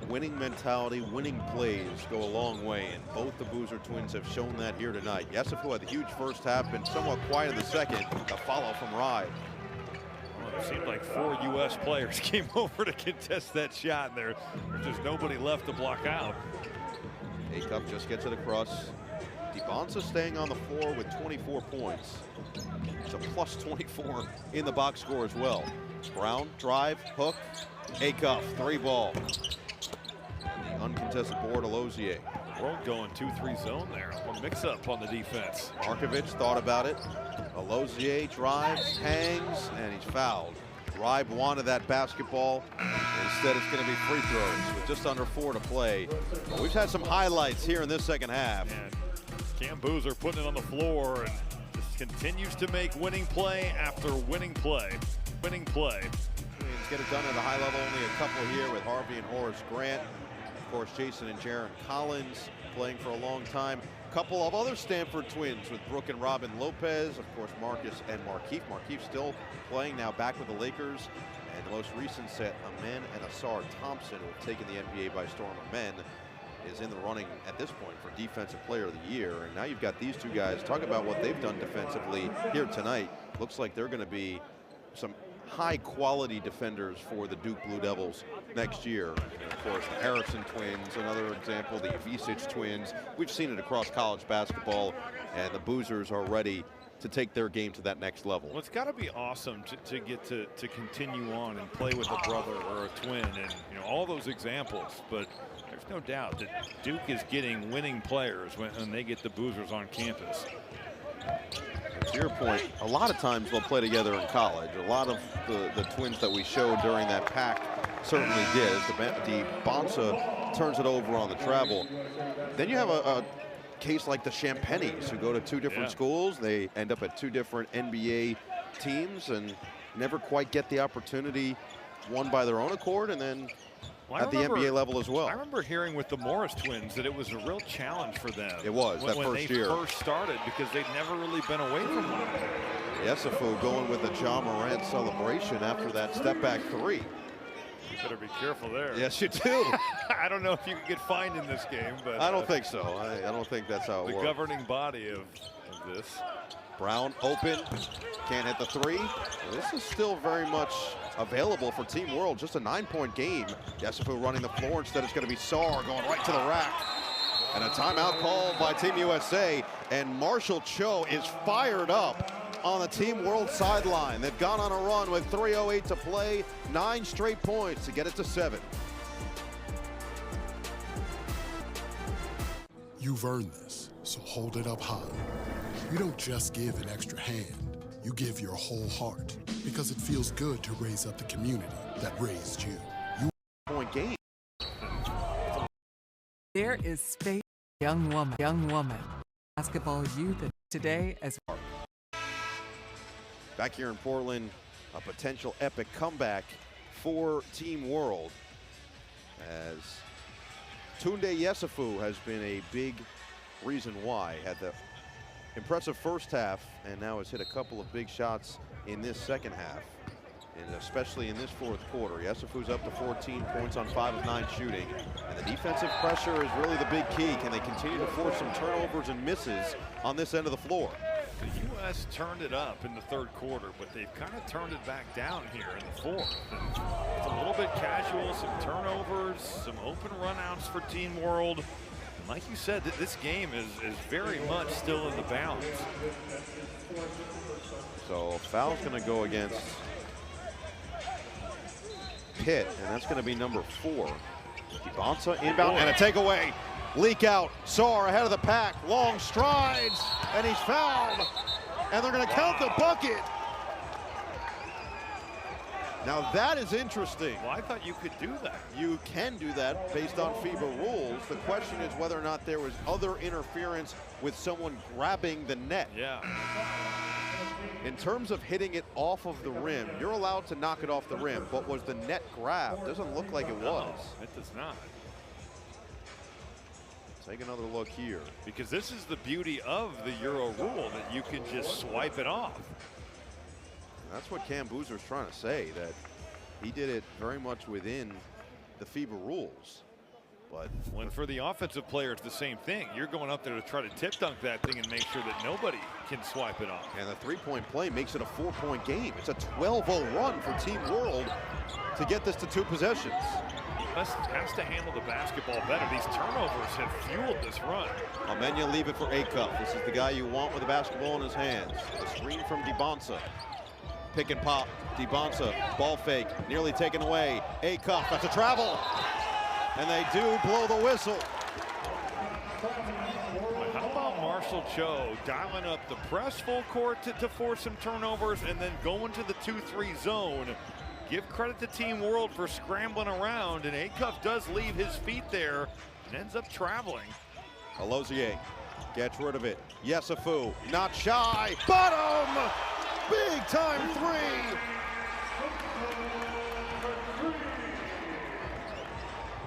Winning mentality, winning plays go a long way, and both the Boozer twins have shown that here tonight. Yessoufou had the huge first half, been somewhat quiet in the second. A follow from Rye. Well, it seemed like 4 U.S. players came over to contest that shot, and there's just nobody left to block out. Acuff just gets it across. Dybantsa staying on the floor with 24 points. It's a plus 24 in the box score as well. Brown, drive, hook, Acuff, 3 ball. And the uncontested board, Lozier. World going 2-3 zone there. A mix-up on the defense. Markovic thought about it. Lozier drives, hangs, and he's fouled. Ribe wanted that basketball. Instead, it's going to be free throws with just under 4 to play. But we've had some highlights here in this second half. And Cam Boozer putting it on the floor and just continues to make winning play after winning play. Winning play. Get it done at a high level. Only a couple here with Harvey and Horace Grant. Of course, Jason and Jaron Collins playing for a long time. A couple of other Stanford twins with Brooke and Robin Lopez. Of course, Marcus and Markieff. Markieff still playing now back with the Lakers. And the most recent set, Amen and Asar Thompson, who have taken the NBA by storm. Amen is in the running at this point for Defensive Player of the Year. And now you've got these 2 guys. Talk about what they've done defensively here tonight. Looks like they're going to be some high-quality defenders for the Duke Blue Devils next year. And of course, the Harrison twins, another example, the Avicic twins. We've seen it across college basketball, and the Boozers are ready to take their game to that next level. Well, it's got to be awesome to get to continue on and play with a brother or a twin, and all those examples. But there's no doubt that Duke is getting winning players when they get the Boozers on campus. To your point, a lot of times they'll play together in college. A lot of the twins that we showed during that pack certainly did. Dybantsa turns it over on the travel. Then you have a case like the Champagnes, who go to 2 different schools. They end up at 2 different NBA teams and never quite get the opportunity, one by their own accord, and then at the NBA level as well. I remember hearing with the Morris twins that it was a real challenge for them. It was, that first year. When they first started, because they'd never really been away from one another. Yessoufou going with the Ja Morant celebration after that step-back 3. You better be careful there. Yes, you do. I don't know if you can get fined in this game, but I don't think so. I don't think that's how it works. The governing body of this. Brown open, can't hit the 3. This is still very much available for Team World. Just a 9-point game. Yessoufou running the floor. Instead, it's going to be Sarr going right to the rack. And a timeout called by Team USA. And Marshall Cho is fired up on the Team World sideline. They've gone on a run with 3:08 to play. 9 straight points to get it to 7. You've earned this, so hold it up high. You don't just give an extra hand. You give your whole heart, because it feels good to raise up the community that raised you. Point game. There is space, young woman. Basketball youth today as well. Back here in Portland, a potential epic comeback for Team World, as Tounde Yessoufou has been a big reason why. Had the impressive first half and now has hit a couple of big shots in this second half. and especially in this fourth quarter. Yessoufou's up to 14 points on 5 of 9 shooting, and the defensive pressure is really the big key. Can they continue to force some turnovers and misses on this end of the floor? The U.S. turned it up in the third quarter, but they've kind of turned it back down here in the fourth. And it's a little bit casual, some turnovers, some open runouts for Team World. And like you said, this game is very much still in the balance. So foul's going to go against Pitt, and that's going to be number 4. Dybantsa inbound and a takeaway. Leak out. Sarr ahead of the pack. Long strides, and he's fouled. And they're going to count the bucket. Now that is interesting. Well, I thought you could do that. You can do that based on FIBA rules. The question is whether or not there was other interference with someone grabbing the net. Yeah. In terms of hitting it off of the rim, you're allowed to knock it off the rim, but was the net grabbed? Doesn't look like it was. No, it does not. Take another look here. Because this is the beauty of the Euro rule, that you can just swipe it off. And that's what Cam Boozer's trying to say, that he did it very much within the FIBA rules. But when for the offensive player, it's the same thing. You're going up there to try to tip dunk that thing and make sure that nobody can swipe it off. And the three-point play makes it a 4-point game. It's a 12-0 run for Team World to get this to 2 possessions. Has to handle the basketball better. These turnovers have fueled this run. Amenya leave it for Acuff. This is the guy you want with the basketball in his hands. The screen from Dybantsa. Pick and pop. Dybantsa, ball fake, nearly taken away. Acuff, that's a travel. And they do blow the whistle. How about Marshall Cho dialing up the press full court to force some turnovers and then going to the 2-3 zone? Give credit to Team World for scrambling around, and Acuff does leave his feet there and ends up traveling. Alozier gets rid of it. Yessoufou, not shy. Bottom! Big time 3!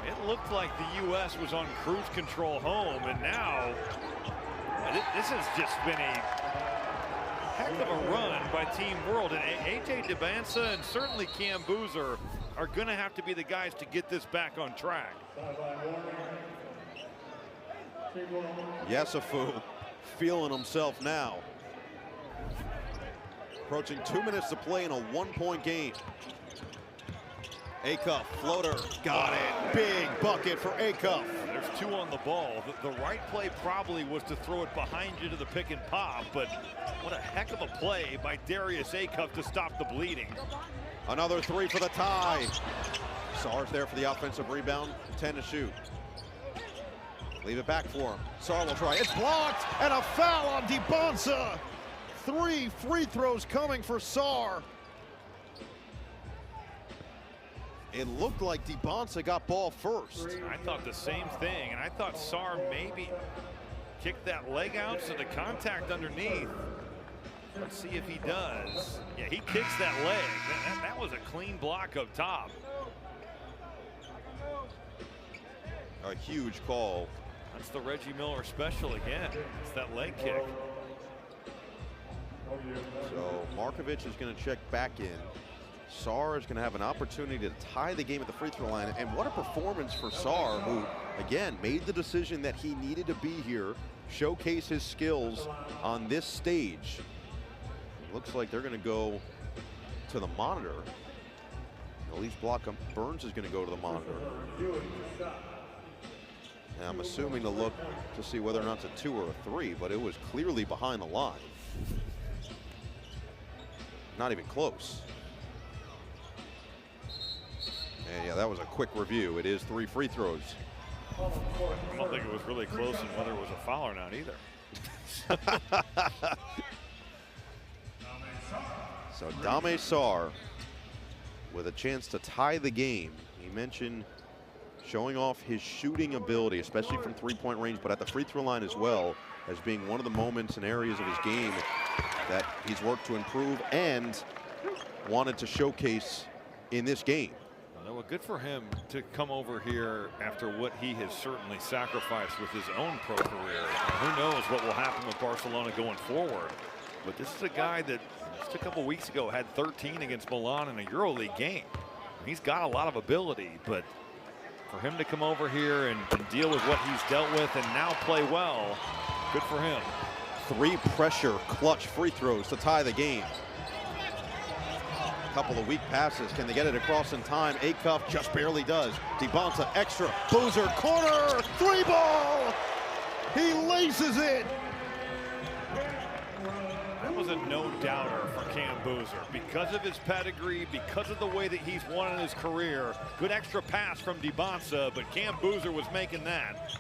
It looked like the U.S. was on cruise control home, and now this has just been a heck of a run by Team World. And A.J. Dybantsa and certainly Cam Boozer are going to have to be the guys to get this back on track. Yessoufou feeling himself now. Approaching 2 minutes to play in a 1-point game. Acuff, floater, got it. Big bucket for Acuff. There's 2 on the ball. The right play probably was to throw it behind you to the pick and pop, but what a heck of a play by Darius Acuff to stop the bleeding. Another 3 for the tie. Sarr's there for the offensive rebound, 10 to shoot. Leave it back for him. Sarr will try. It's blocked, and a foul on Dybantsa. 3 free throws coming for Sarr. It looked like Dybantsa got ball first. I thought the same thing, and I thought Sarr maybe kicked that leg out, so the contact underneath. Let's see if he does. Yeah, he kicks that leg. That was a clean block up top. A huge call. That's the Reggie Miller special again. It's that leg kick. So Markovic is going to check back in. Sarr is going to have an opportunity to tie the game at the free throw line. And what a performance for Sarr, who, again, made the decision that he needed to be here, showcase his skills on this stage. It looks like they're going to go to the monitor. At least block him. Burns is going to go to the monitor. And I'm assuming to look to see whether or not it's a 2 or a 3, but it was clearly behind the line. Not even close. And yeah, that was a quick review. It is 3 free throws. I don't think it was really close on whether it was a foul or not either. So Dame Sarr with a chance to tie the game. He mentioned showing off his shooting ability, especially from 3-point range, but at the free throw line as well, as being one of the moments and areas of his game that he's worked to improve and wanted to showcase in this game. Well, good for him to come over here after what he has certainly sacrificed with his own pro career. Who knows what will happen with Barcelona going forward. But this is a guy that just a couple weeks ago had 13 against Milan in a EuroLeague game. He's got a lot of ability, but for him to come over here and deal with what he's dealt with and now play well, good for him. 3 pressure clutch free throws to tie the game. A couple of weak passes. Can they get it across in time? Acuff just barely does. Dybantsa extra. Boozer corner. 3-ball. He laces it. That was a no-doubter for Cam Boozer. Because of his pedigree, because of the way that he's won in his career. Good extra pass from Dybantsa, but Cam Boozer was making that.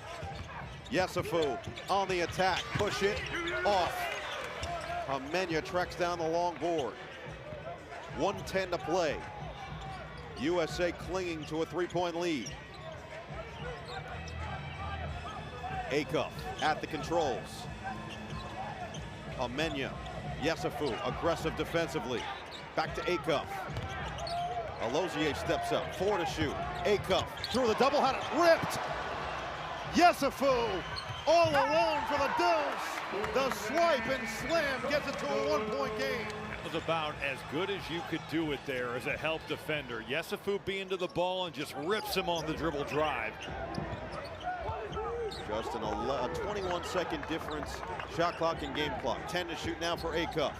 Yessoufou on the attack. Push it off. Amenya treks down the long board. 1:10 to play. USA clinging to a 3-point lead. Acuff at the controls. Amenya, Yessoufou aggressive defensively. Back to Acuff. Alozier steps up, 4 to shoot. Acuff through the double, had it ripped. Yessoufou all alone for the deuce. The swipe and slam gets it to a 1-point game. That was about as good as you could do it there as a help defender. Yessoufou being to the ball and just rips him on the dribble drive. Just a 21-second difference, shot clock and game clock. 10 to shoot now for Acuff.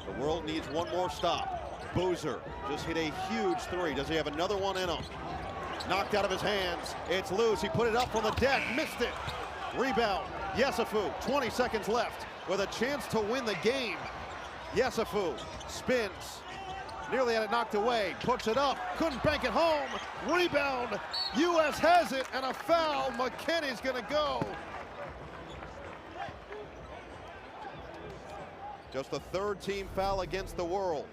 The world needs one more stop. Boozer just hit a huge 3. Does he have another one in him? Knocked out of his hands. It's loose. He put it up from the deck, missed it. Rebound. Yessoufou, 20 seconds left with a chance to win the game. Yessoufou spins. Nearly had it knocked away. Puts it up. Couldn't bank it home. Rebound. U.S. has it, and a foul. McKenney's going to go. Just the 3rd team foul against the world.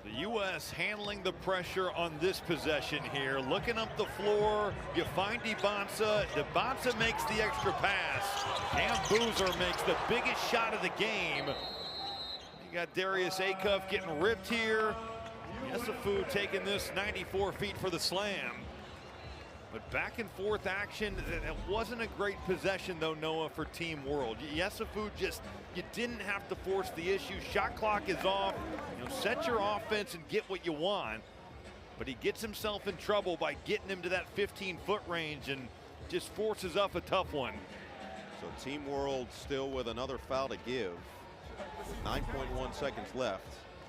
The U.S. handling the pressure on this possession here. Looking up the floor. You find Dybantsa. Dybantsa makes the extra pass. Cam Boozer makes the biggest shot of the game. You got Darius Acuff getting ripped here. Yessoufou taking this 94 feet for the slam. But back and forth action. It wasn't a great possession though, Noah, for Team World. Yessoufou just, you didn't have to force the issue. Shot clock is off. Set your offense and get what you want. But he gets himself in trouble by getting him to that 15-foot range and just forces up a tough one. So Team World still with another foul to give. 9.1 seconds left.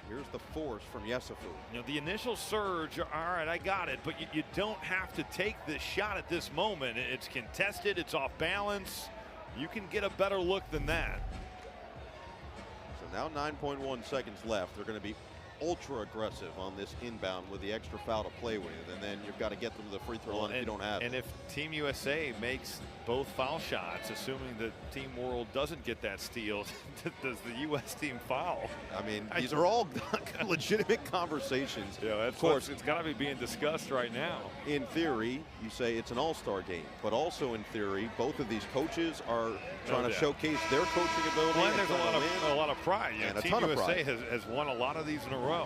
Here's the force from Yessoufou. The initial surge, all right, I got it, but you don't have to take this shot at this moment. It's contested, it's off balance. You can get a better look than that. So now 9.1 seconds left. They're going to be ultra aggressive on this inbound with the extra foul to play with, and then you've got to get them to the free throw line if you don't have it. And if Team USA makes both foul shots, assuming that Team World doesn't get that steal, does the U.S. team foul? I mean, these are all legitimate conversations. Yeah, of course, it's got to be being discussed right now. In theory, you say it's an all-star game, but also in theory, both of these coaches are trying to showcase their coaching ability. Well, and there's a lot of pride. And Team USA has won a lot of these in a row.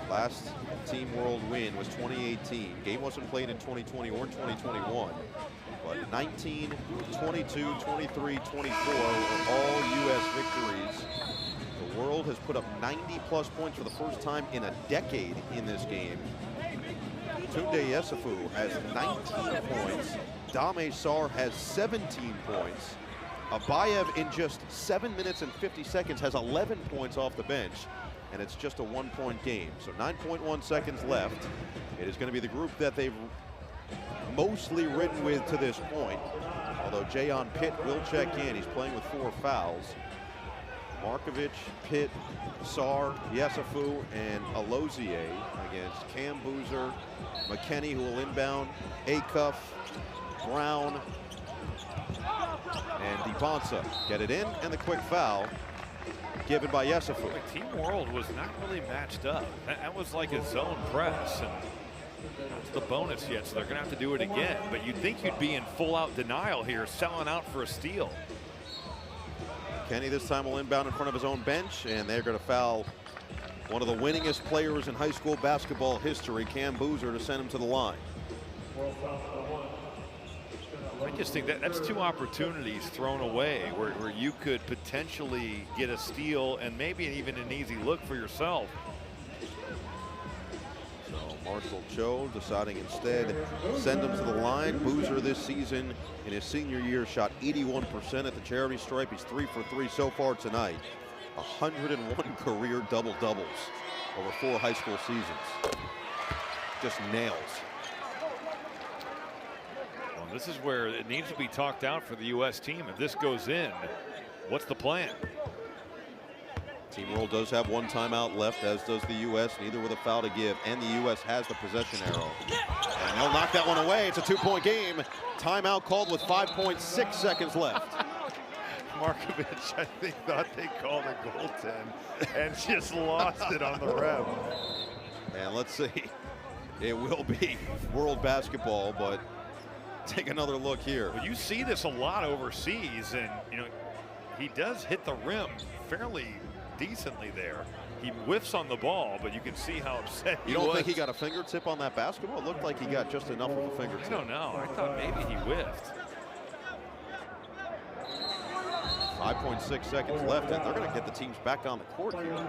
Last Team World win was 2018. Game wasn't played in 2020 or 2021. But 19, 22, 23, 24 were all U.S. victories. The world has put up 90-plus points for the first time in a decade in this game. Tounde Yessoufou has 19 points. Dame Sarr has 17 points. Abayev in just 7 minutes and 50 seconds has 11 points off the bench. And it's just a 1-point game. So 9.1 seconds left. It is going to be the group that they've mostly ridden with to this point. Although Jayon Pitt will check in. He's playing with 4 fouls. Markovic, Pitt, Sarr, Yessoufou, and Alozier against Cam Boozer, McKenney, who will inbound, Acuff, Brown, and Dybantsa. Get it in, and the quick foul given by Yessoufou. Team World was not really matched up. That was like a zone press, and not to the bonus yet, so they're going to have to do it again. But you'd think you'd be in full-out denial here, selling out for a steal. Kenny this time will inbound in front of his own bench, and they're going to foul one of the winningest players in high school basketball history, Cam Boozer, to send him to the line. just think that that's 2 opportunities thrown away where you could potentially get a steal and maybe even an easy look for yourself. So Marshall Cho deciding instead send him to the line. Boozer this season in his senior year shot 81% at the charity stripe. He's 3 for 3 so far tonight. 101 career double-doubles over 4 high school seasons. Just nails. Well, this is where it needs to be talked out for the U.S. team. If this goes in, what's the plan? Team World does have 1 timeout left, as does the U.S., neither with a foul to give, and the U.S. has the possession arrow. And they'll knock that one away. It's a 2-point game. Timeout called with 5.6 seconds left. Markovic, I think, thought they called a goaltend and just lost it on the ref. And let's see. It will be world basketball, but take another look here. Well, you see this a lot overseas, and you know he does hit the rim fairly decently there. He whiffs on the ball, but you can see how upset he was. You don't think he got a fingertip on that basketball? It looked like he got just enough of a fingertip. I don't know. I thought maybe he whiffed. 5.6 seconds left, and they're going to get the teams back on the court here.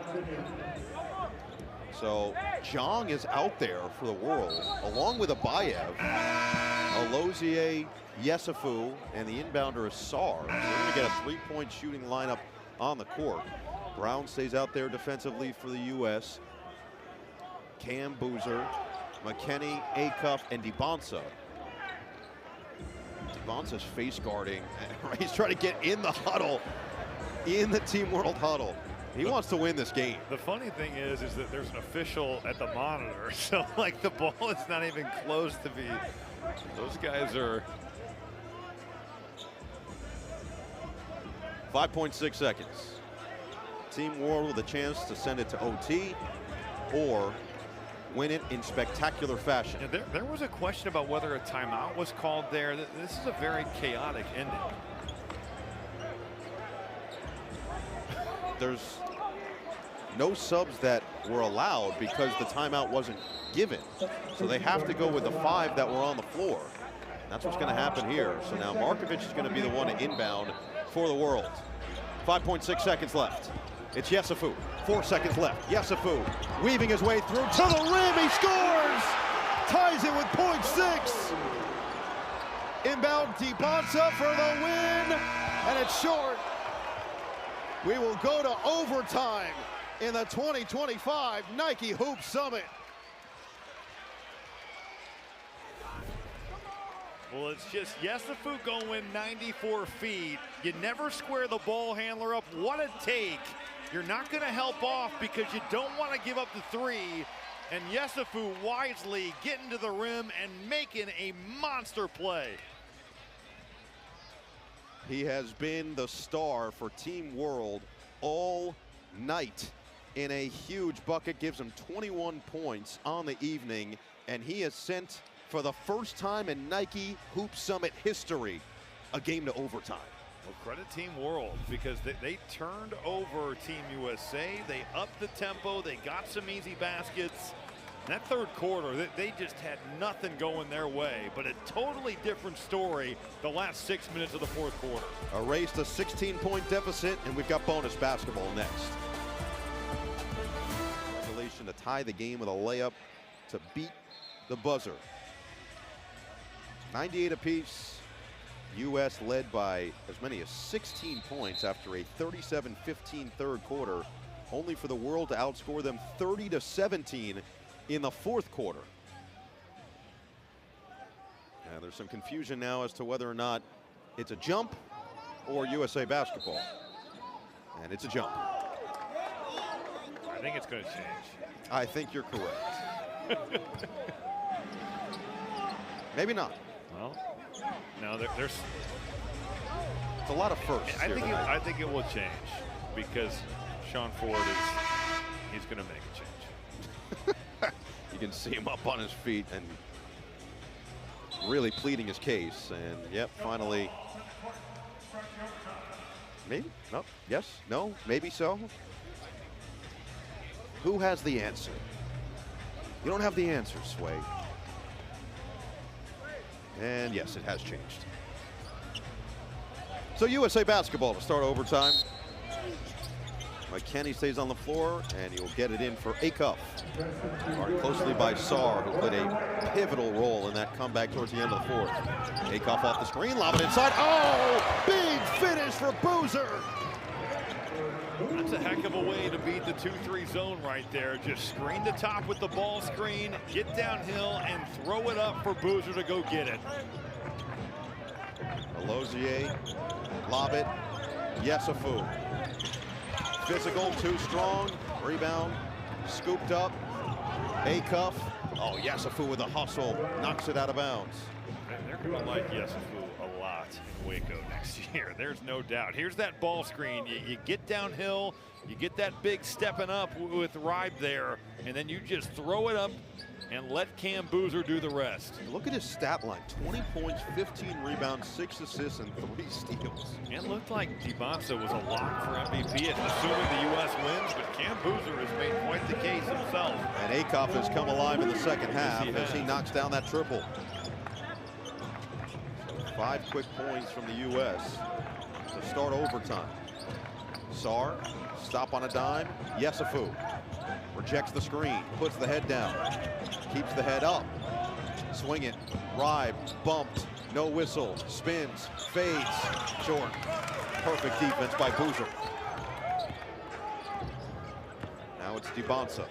So Jong is out there for the World, along with Abayev, Alozie, Yessoufou, and the inbounder is Sar. So they're going to get a 3-point shooting lineup on the court. Brown stays out there defensively for the U.S. Cam, Boozer, McKenney, Acuff, and Dybantsa. Dybantsa's face guarding. He's trying to get in the huddle, in the Team World huddle. He wants to win this game. The funny thing is that there's an official at the monitor, so like the ball is not even close to be. Those guys are. 5.6 seconds. Team World with a chance to send it to OT or win it in spectacular fashion. Yeah, there was a question about whether a timeout was called there. This is a very chaotic ending. There's no subs that were allowed because the timeout wasn't given. So they have to go with the 5 that were on the floor. That's what's going to happen here. So now Markovic is going to be the one to inbound for the World. 5.6 seconds left. It's Yessoufou. 4 seconds left. Yessoufou weaving his way through to the rim. He scores! Ties it with .6. Inbound Dybantsa for the win, and it's short. We will go to overtime in the 2025 Nike Hoop Summit. Well, it's just Yessoufou going 94 feet. You never square the ball handler up. What a take. You're not going to help off because you don't want to give up the 3. And Yessoufou wisely getting to the rim and making a monster play. He has been the star for Team World all night in a huge bucket. Gives him 21 points on the evening, and he has sent, for the first time in Nike Hoop Summit history, a game to overtime. Well, credit Team World because they turned over Team USA. They upped the tempo. They got some easy baskets. In that third quarter, they just had nothing going their way, but a totally different story the last 6 minutes of the fourth quarter. Erased a 16-point deficit, and we've got bonus basketball next. Regulation to tie the game with a layup to beat the buzzer. 98 apiece. U.S. led by as many as 16 points after a 37-15 third quarter, only for the World to outscore them 30-17 in the fourth quarter. And there's some confusion now as to whether or not it's a jump or USA basketball. And it's a jump. I think it's going to change. I think you're correct. Maybe not. Well, no, there's it's a lot of firsts. I think it will change because Sean Ford he's going to make a change. You can see him up on his feet and really pleading his case. And yep, finally. Maybe? No? Yes? No? Maybe so? Who has the answer? You don't have the answer, Sway. And yes, it has changed. So USA basketball to start overtime. McKenney stays on the floor, and he'll get it in for Acuff. Guarded closely by Sarr, who played a pivotal role in that comeback towards the end of the fourth. Acuff off the screen, lob it inside. Oh, big finish for Boozer. That's a heck of a way to beat the 2-3 zone right there. Just screen the top with the ball screen, get downhill, and throw it up for Boozer to go get it. Alozier, lob it, Yessoufou. Physical, too strong, rebound, scooped up, Acuff. Oh, Yessoufou with a hustle, knocks it out of bounds. They're going to like Yessoufou a lot in Waco next year. There's no doubt. Here's that ball screen. You get downhill, you get that big stepping up with Ribe there, and then you just throw it up and let Cam Boozer do the rest. Look at his stat line, 20 points, 15 rebounds, 6 assists, and 3 steals. It looked like Dybantsa was a lock for MVP, assuming the U.S. wins, but Cam Boozer has made quite the case himself. And Acuff has come alive in the second half as he knocks down that triple. So 5 quick points from the U.S. to start overtime. Sarr, stop on a dime. Yessoufou rejects the screen, puts the head down, keeps the head up. Swing it, Ribe, bumped, no whistle, spins, fades, short. Perfect defense by Boozer. Now it's Dybantsa.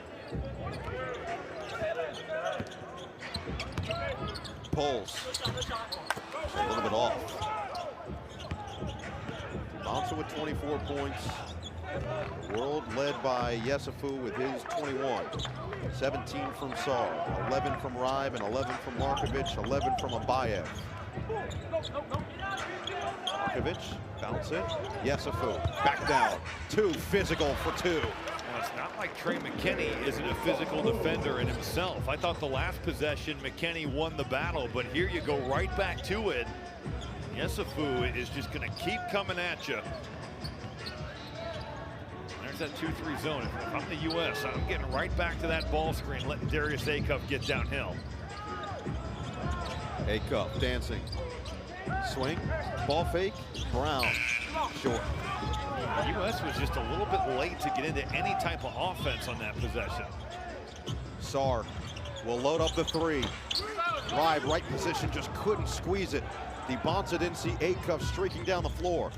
Pulls, a little bit off. Dybantsa with 24 points. The world led by Yessoufou with his 21. 17 from Sarr, 11 from Ribe, and 11 from Markovic, 11 from Abayev. Markovic, bounce it. Yessoufou, back down. 2, physical for 2. Well, it's not like Trey McKenney isn't a physical defender in himself. I thought the last possession, McKenney won the battle, but here you go right back to it. Yessoufou is just going to keep coming at you. There's that 2-3 zone. If I'm the U.S., I'm getting right back to that ball screen, letting Darius Acuff get downhill. Acuff dancing. Swing, ball fake, Brown, short. The U.S. was just a little bit late to get into any type of offense on that possession. Sarr will load up the 3. Ribe, right position, just couldn't squeeze it. Dybantsa didn't see Acuff streaking down the floor.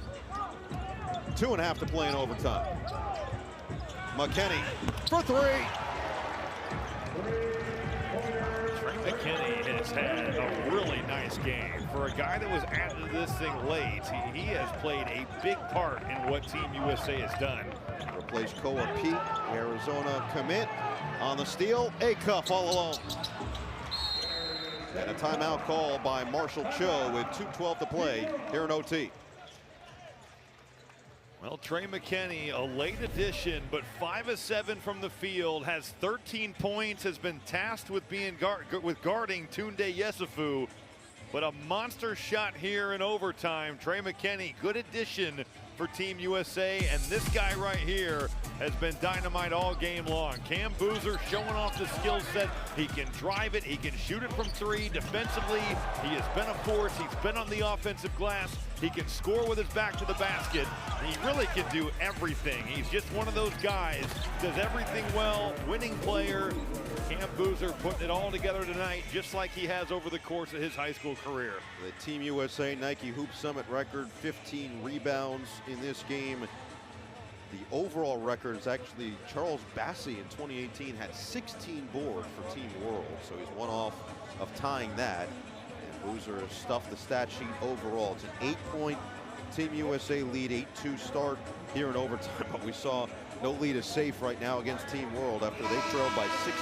2.5 to play in overtime. McKenney for 3. Trey McKenney has had a really nice game. For a guy that was added to this thing late, he has played a big part in what Team USA has done. Replaced Koa Pete, Arizona commit. On the steal, Acuff all alone. And a timeout call by Marshall Cho with 2:12 to play here in OT. Well, Trey McKenney, a late addition, but 5 of 7 from the field, has 13 points, has been tasked with being guarding Tounde Yessoufou, but a monster shot here in overtime. Trey McKenney, good addition for Team USA, and this guy right here has been dynamite all game long. Cam Boozer showing off the skill set. He can drive it, he can shoot it from 3. Defensively, he has been a force. He's been on the offensive glass. He can score with his back to the basket. He really can do everything. He's just one of those guys, does everything well, winning player. Cam Boozer putting it all together tonight, just like he has over the course of his high school career. The Team USA Nike Hoop Summit record, 15 rebounds in this game. The overall record is actually Charles Bassey in 2018 had 16 boards for Team World, so he's one off of tying that. And Boozer has stuffed the stat sheet overall. It's an 8-point Team USA lead, 8-2 start here in overtime, but we saw no lead is safe right now against Team World after they trailed by 16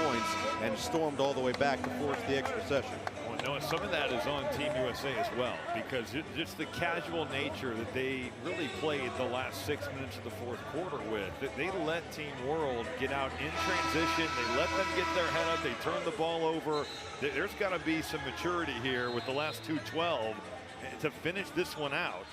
points and stormed all the way back to force the extra session. Well, no, some of that is on Team USA as well, because just the casual nature that they really played the last 6 minutes of the fourth quarter with. They let Team World get out in transition. They let them get their head up. They turn the ball over. There's got to be some maturity here with the last 2:12 to finish this one out.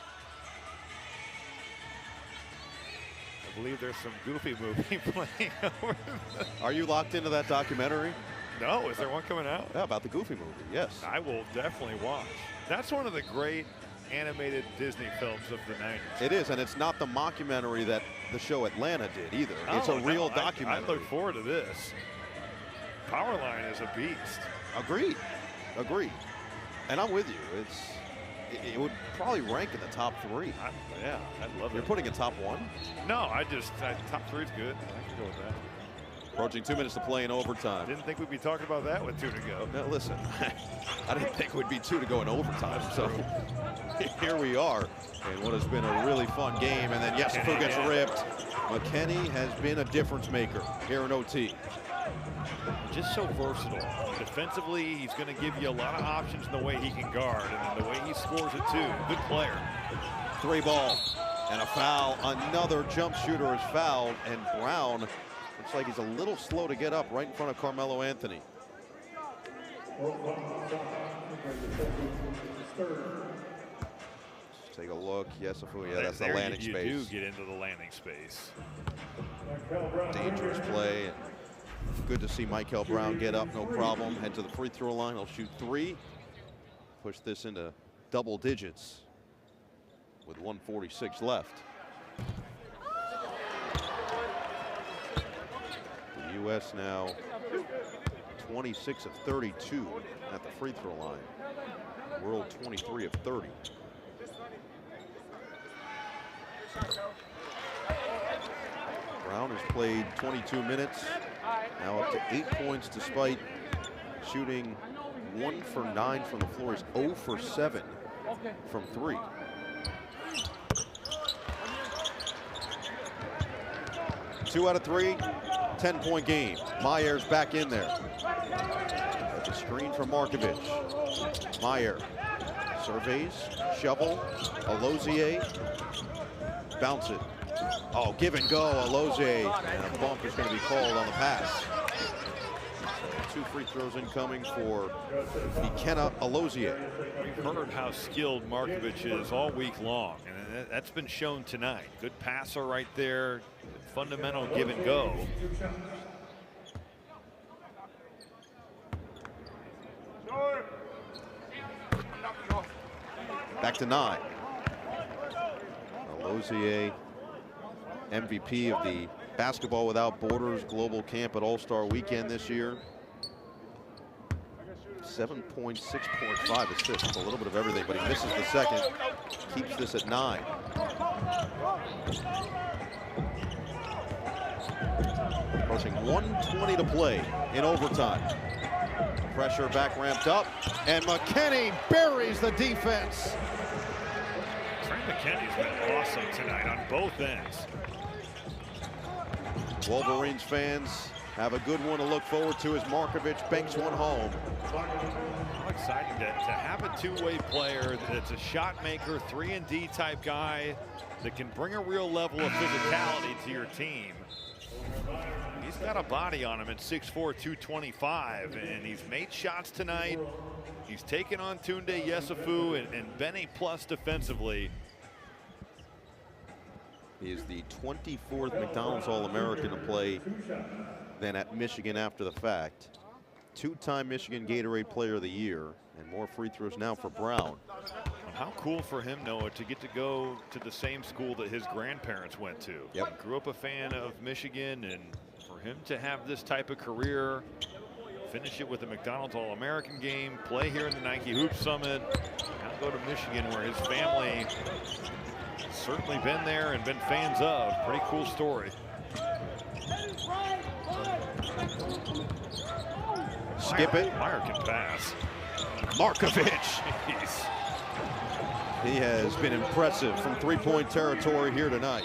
I believe there's some Goofy movie playing over there. Are you locked into that documentary? No, is there one coming out? Yeah, about the Goofy movie, yes. I will definitely watch. That's one of the great animated Disney films of the 90s. It is, and it's not the mockumentary that the show Atlanta did either. It's a real documentary. I look forward to this. Powerline is a beast. Agreed. Agreed. And I'm with you. It would probably rank in the top 3. Yeah, I'd love it. You're putting it top 1? No, top 3 is good. I can go with that. Approaching 2 minutes to play in overtime. Didn't think we'd be talking about that with 2 to go. Now listen, I didn't think it would be 2 to go in overtime. So here we are in what has been a really fun game. And then Yessoufou gets ripped. McKenney has been a difference maker here in OT. Just so versatile. Defensively, he's going to give you a lot of options in the way he can guard, and then the way he scores it too. Good player. 3 ball and a foul. Another jump shooter is fouled, and Brown looks like he's a little slow to get up right in front of Carmelo Anthony. Let's take a look. Yessoufou, yeah, that's the landing space. You do get into the landing space. Dangerous play. And good to see Michael Brown get up, no problem. Head to the free throw line. He'll shoot 3. Push this into double digits with 1:46 left. The U.S. now 26 of 32 at the free throw line. World 23 of 30. Brown has played 22 minutes. Now up to 8 points despite shooting 1 for 9 from the floor. He's 0 for 7 from 3. Two out of 3, 10-point game. Mayer's back in there. That's a screen from Markovic. Mayer surveys, shovel, Alozier, bounce it. Oh, give and go, Alozier, and a bump is going to be called on the pass. 2 free throws incoming for McKenna Alozier. We've heard how skilled Markovic is all week long, and that's been shown tonight. Good passer right there, fundamental give and go. Back to 9. Alozier, MVP of the Basketball Without Borders Global Camp at All-Star Weekend this year. 7.6.5 assists, a little bit of everything, but he misses the second, keeps this at 9. Approaching 1:20 to play in overtime. Pressure back ramped up, and McKenney buries the defense. Trey McKenney's been awesome tonight on both ends. Wolverines fans have a good one to look forward to as Markovic banks one home. How exciting to have a two-way player that's a shot maker, 3-and-D type guy that can bring a real level of physicality to your team. He's got a body on him at 6'4", 225, and he's made shots tonight. He's taken on Tounde Yessoufou and been a plus defensively. He is the 24th McDonald's All-American to play then at Michigan after the fact. 2-time Michigan Gatorade Player of the Year, and more free throws now for Brown. How cool for him, Noah, to get to go to the same school that his grandparents went to. Yep. Grew up a fan of Michigan, and for him to have this type of career, finish it with a McDonald's All-American game, play here in the Nike Hoop Summit, now go to Michigan where his family certainly been there and been fans of. Pretty cool story. Skip it. Meyer can pass. Markovic. Jeez. He has been impressive from three-point territory here tonight.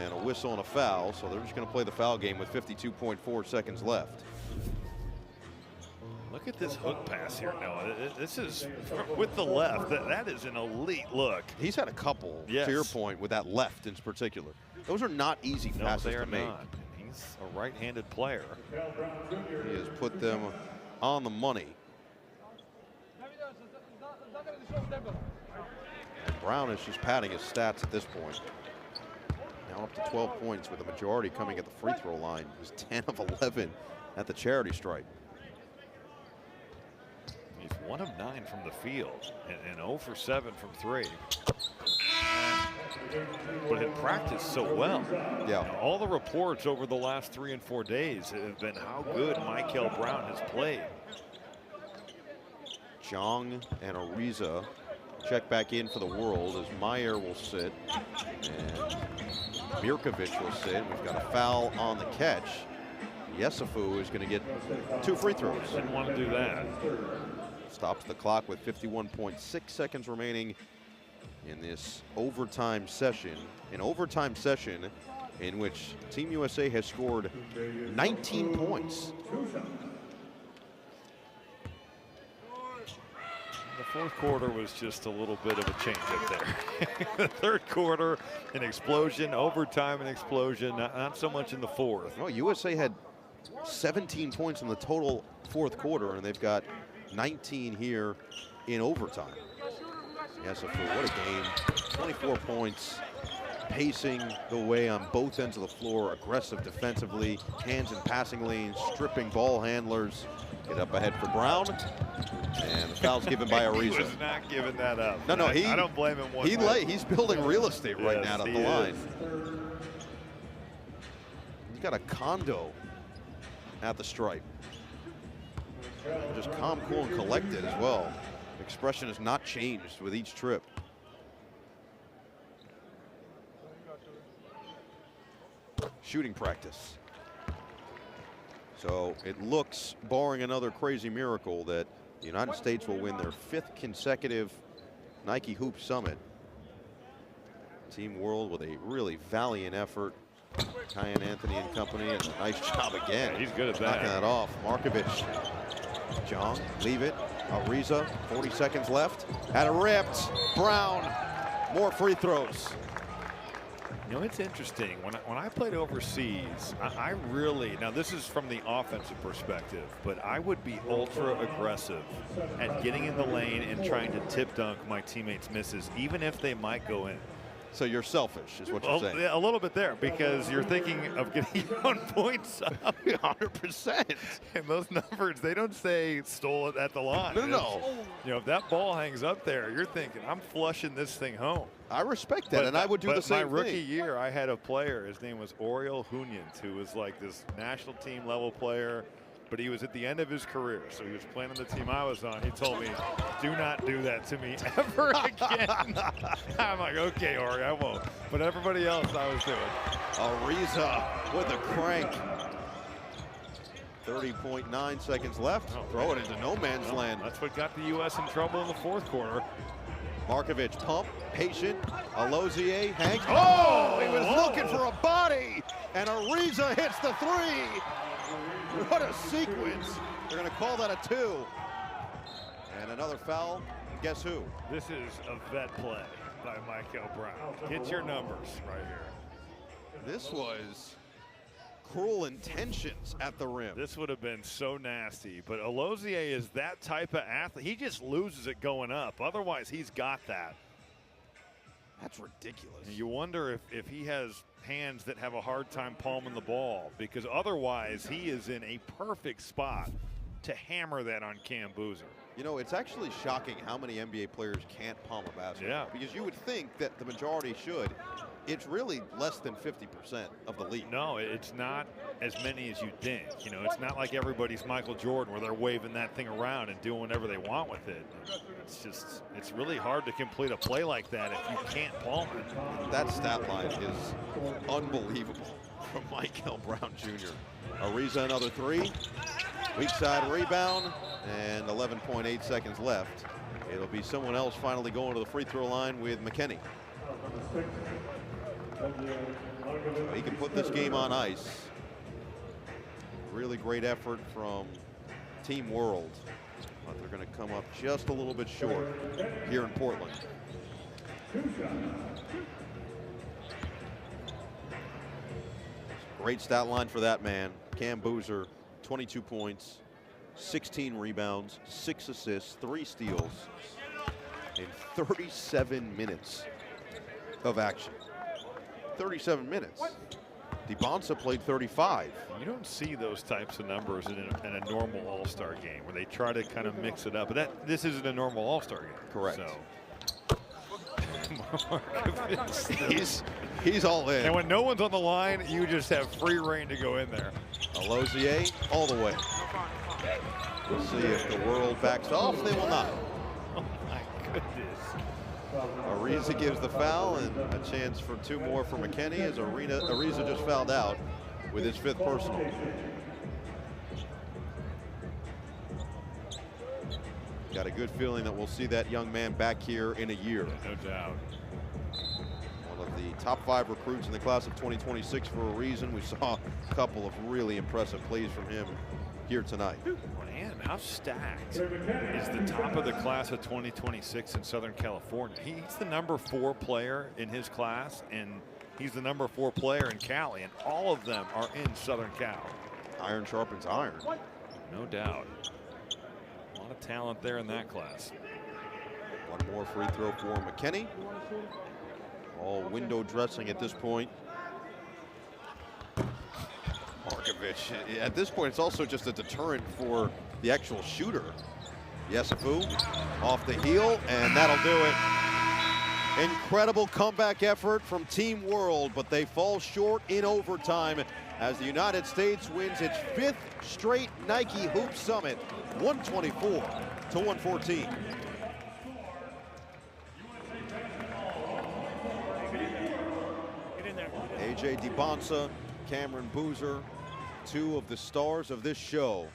And a whistle and a foul, so they're just going to play the foul game with 52.4 seconds left. Look at this hook pass here, Noah. This is with the left. That is an elite look. He's had a couple, yes, to your point, with that left in particular. Those are not easy passes they are to make. not. He's a right-handed player. He has put them on the money. And Brown is just padding his stats at this point. Now up to 12 points with the majority coming at the free throw line. He's 10 of 11 at the charity stripe. He's 1 of 9 from the field and 0 for 7 from 3. But had practiced so well. Yeah. Now, all the reports over the last 3 and 4 days have been how good Michael Brown has played. Jong and Ariza check back in for the World as Meyer will sit and Mirkovic will sit. We've got a foul on the catch. Yessoufou is going to get 2 free throws. Didn't want to do that. Stops the clock with 51.6 seconds remaining in this overtime session. An overtime session in which Team USA has scored 19 points. The fourth quarter was just a little bit of a change up there. The third quarter, an explosion. Overtime, an explosion. Not so much in the fourth. No, USA had 17 points in the total fourth quarter, and they've got 19 here in overtime. Yessoufou, what a game. 24 points, pacing the way on both ends of the floor, aggressive defensively, hands in passing lanes, stripping ball handlers. Get up ahead for Brown, and the foul's given by Ariza. He was not giving that up. No, I don't blame him one bit. He's building real estate right now at the line. He's got a condo at the stripe. Just calm, cool, and collected as well. Expression has not changed with each trip. Shooting practice. So it looks, barring another crazy miracle, that the United States will win their 5th consecutive Nike Hoop Summit. Team World with a really valiant effort. Kyan Anthony and company, and a nice job again. Yeah, he's good at that. Knocking that off. Markovic. Jong, leave it. Ariza, 40 seconds left. Had it ripped. Brown, more free throws. You know, it's interesting. When I played overseas, I really, now this is from the offensive perspective, but I would be ultra aggressive at getting in the lane and trying to tip dunk my teammates' misses, even if they might go in. So you're selfish, is what you're saying. A little bit there, because you're thinking of getting your own points up. 100%. And those numbers, they don't say stole it at the line. No. You know, if that ball hangs up there, you're thinking, I'm flushing this thing home. I respect that, and I would do the same thing. My rookie year, I had a player, his name was Oriel Hunyans, who was like this national team level player, but he was at the end of his career, so he was playing on the team I was on. He told me, do not do that to me ever again. I'm like, okay, Ori, I won't. But everybody else I was doing. Ariza with the crank. 30.9 seconds left. Throw it into no man's land. That's what got the U.S. in trouble in the fourth quarter. Markovic pump, patient. Alozier hangs. Oh, he was looking for a body, and Ariza hits the 3. What a sequence. They're going to call that a 2. And another foul. Guess who? This is a vet play by Michael Brown. Get your numbers right here. This was cruel intentions at the rim. This would have been so nasty, but Alozier is that type of athlete. He just loses it going up. Otherwise, he's got that. That's ridiculous. And you wonder if he has hands that have a hard time palming the ball, because otherwise he is in a perfect spot to hammer that on Cam Boozer. You know, it's actually shocking how many NBA players can't palm a basketball. Yeah. Because you would think that the majority should. It's really less than 50% of the league. No, it's not as many as you think. You know, it's not like everybody's Michael Jordan where they're waving that thing around and doing whatever they want with it. It's really hard to complete a play like that if you can't palm it. That stat line is unbelievable from Michael Brown Jr. Ariza another 3. Weak side rebound, and 11.8 seconds left. It'll be someone else finally going to the free throw line with McKenney. He can put this game on ice. Really great effort from Team World, but they're going to come up just a little bit short here in Portland. Great stat line for that man. Cam Boozer, 22 points, 16 rebounds, 6 assists, 3 steals in 37 minutes of action. 37 minutes. Dybantsa played 35. You don't see those types of numbers in a normal All-Star game where they try to kind of mix it up. But this isn't a normal All-Star game. Correct. So. He's all in. And when no one's on the line, you just have free reign to go in there. Alozier all the way. We'll see if the world backs off. They will not. Oh my goodness. Ariza gives the foul, and a chance for 2 more for McKenney as Ariza just fouled out with his 5th personal. Got a good feeling that we'll see that young man back here in a year. No doubt. One of the top 5 recruits in the class of 2026 for a reason. We saw a couple of really impressive plays from him here tonight. Man, how stacked is the top of the class of 2026 in Southern California? He's the number 4 player in his class, and he's the number 4 player in Cali, and all of them are in Southern Cal. Iron sharpens iron. No doubt. A lot of talent there in that class. One more free throw for McKenney. All window dressing at this point. Markovic, at this point, it's also just a deterrent for the actual shooter. Yessoufou off the heel, and that'll do it. Incredible comeback effort from Team World, but they fall short in overtime as the United States wins its 5th straight Nike Hoop Summit, 124-114. A.J. Dybantsa, Cameron Boozer, 2 of the stars of this show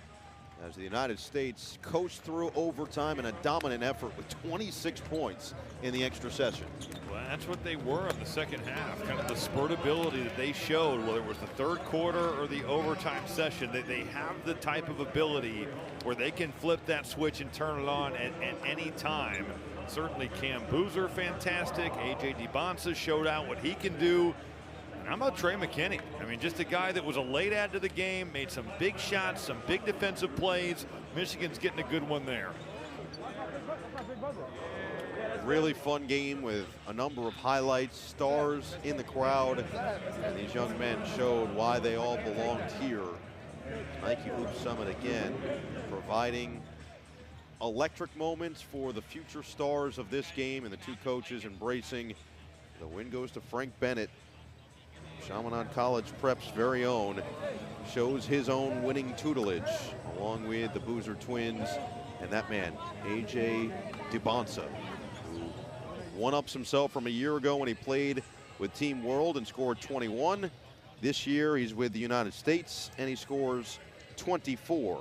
as the United States coast through overtime in a dominant effort with 26 points in the extra session. Well, that's what they were in the second half, kind of the spurtability that they showed, whether it was the 3rd quarter or the overtime session. They have the type of ability where they can flip that switch and turn it on at any time. Certainly Cam Boozer, fantastic. A.J. Dybantsa showed out what he can do. How about Trey McKenney? I mean, just a guy that was a late add to the game, made some big shots, some big defensive plays. Michigan's getting a good one there. Really fun game with a number of highlights, stars in the crowd, and these young men showed why they all belonged here. Nike Hoop Summit again, providing electric moments for the future stars of this game, and the 2 coaches embracing. The win goes to Frank Bennett. Chaminade College Prep's very own, shows his own winning tutelage along with the Boozer twins and that man, A.J. Dybantsa, who one-ups himself from a year ago when he played with Team World and scored 21. This year he's with the United States and he scores 24,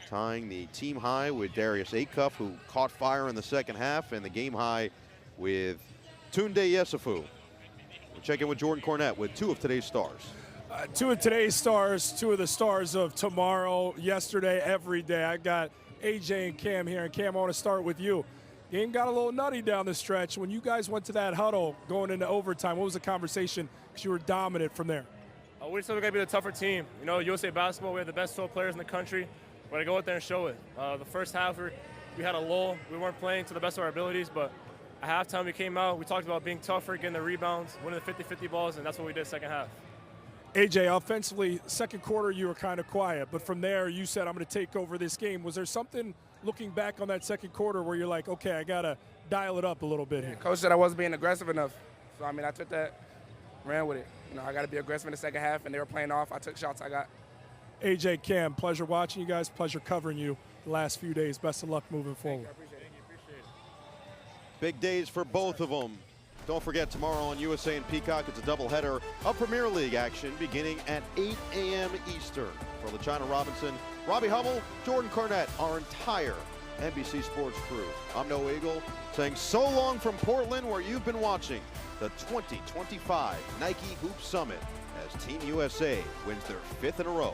tying the team high with Darius Acuff, who caught fire in the second half, and the game high with Tounde Yessoufou. We'll check in with Jordan Cornette with 2 of today's stars. 2 of today's stars, 2 of the stars of tomorrow, yesterday, every day. I got AJ and Cam here. And Cam, I want to start with you. Game got a little nutty down the stretch. When you guys went to that huddle going into overtime, what was the conversation? Because you were dominant from there. We're still going to be the tougher team. You know, USA basketball, we have the best 12 players in the country. We're going to go out there and show it. The first half, we had a lull. We weren't playing to the best of our abilities, but at halftime, we came out. We talked about being tougher, getting the rebounds, winning the 50-50 balls, and that's what we did second half. AJ, offensively, second quarter, you were kind of quiet. But from there, you said, I'm going to take over this game. Was there something, looking back on that second quarter, where you're like, okay, I got to dial it up a little bit here? Coach said I wasn't being aggressive enough. So, I mean, I took that, ran with it. You know, I got to be aggressive in the second half, and they were playing off. I took shots I got. AJ, Cam, pleasure watching you guys. Pleasure covering you the last few days. Best of luck moving forward. Big days for both of them. Don't forget, tomorrow on USA and Peacock, it's a doubleheader of Premier League action beginning at 8 a.m. Eastern. For LaChina Robinson, Robbie Hummel, Jordan Cornette, our entire NBC Sports crew. I'm Noah Eagle saying so long from Portland, where you've been watching the 2025 Nike Hoop Summit as Team USA wins their 5th in a row.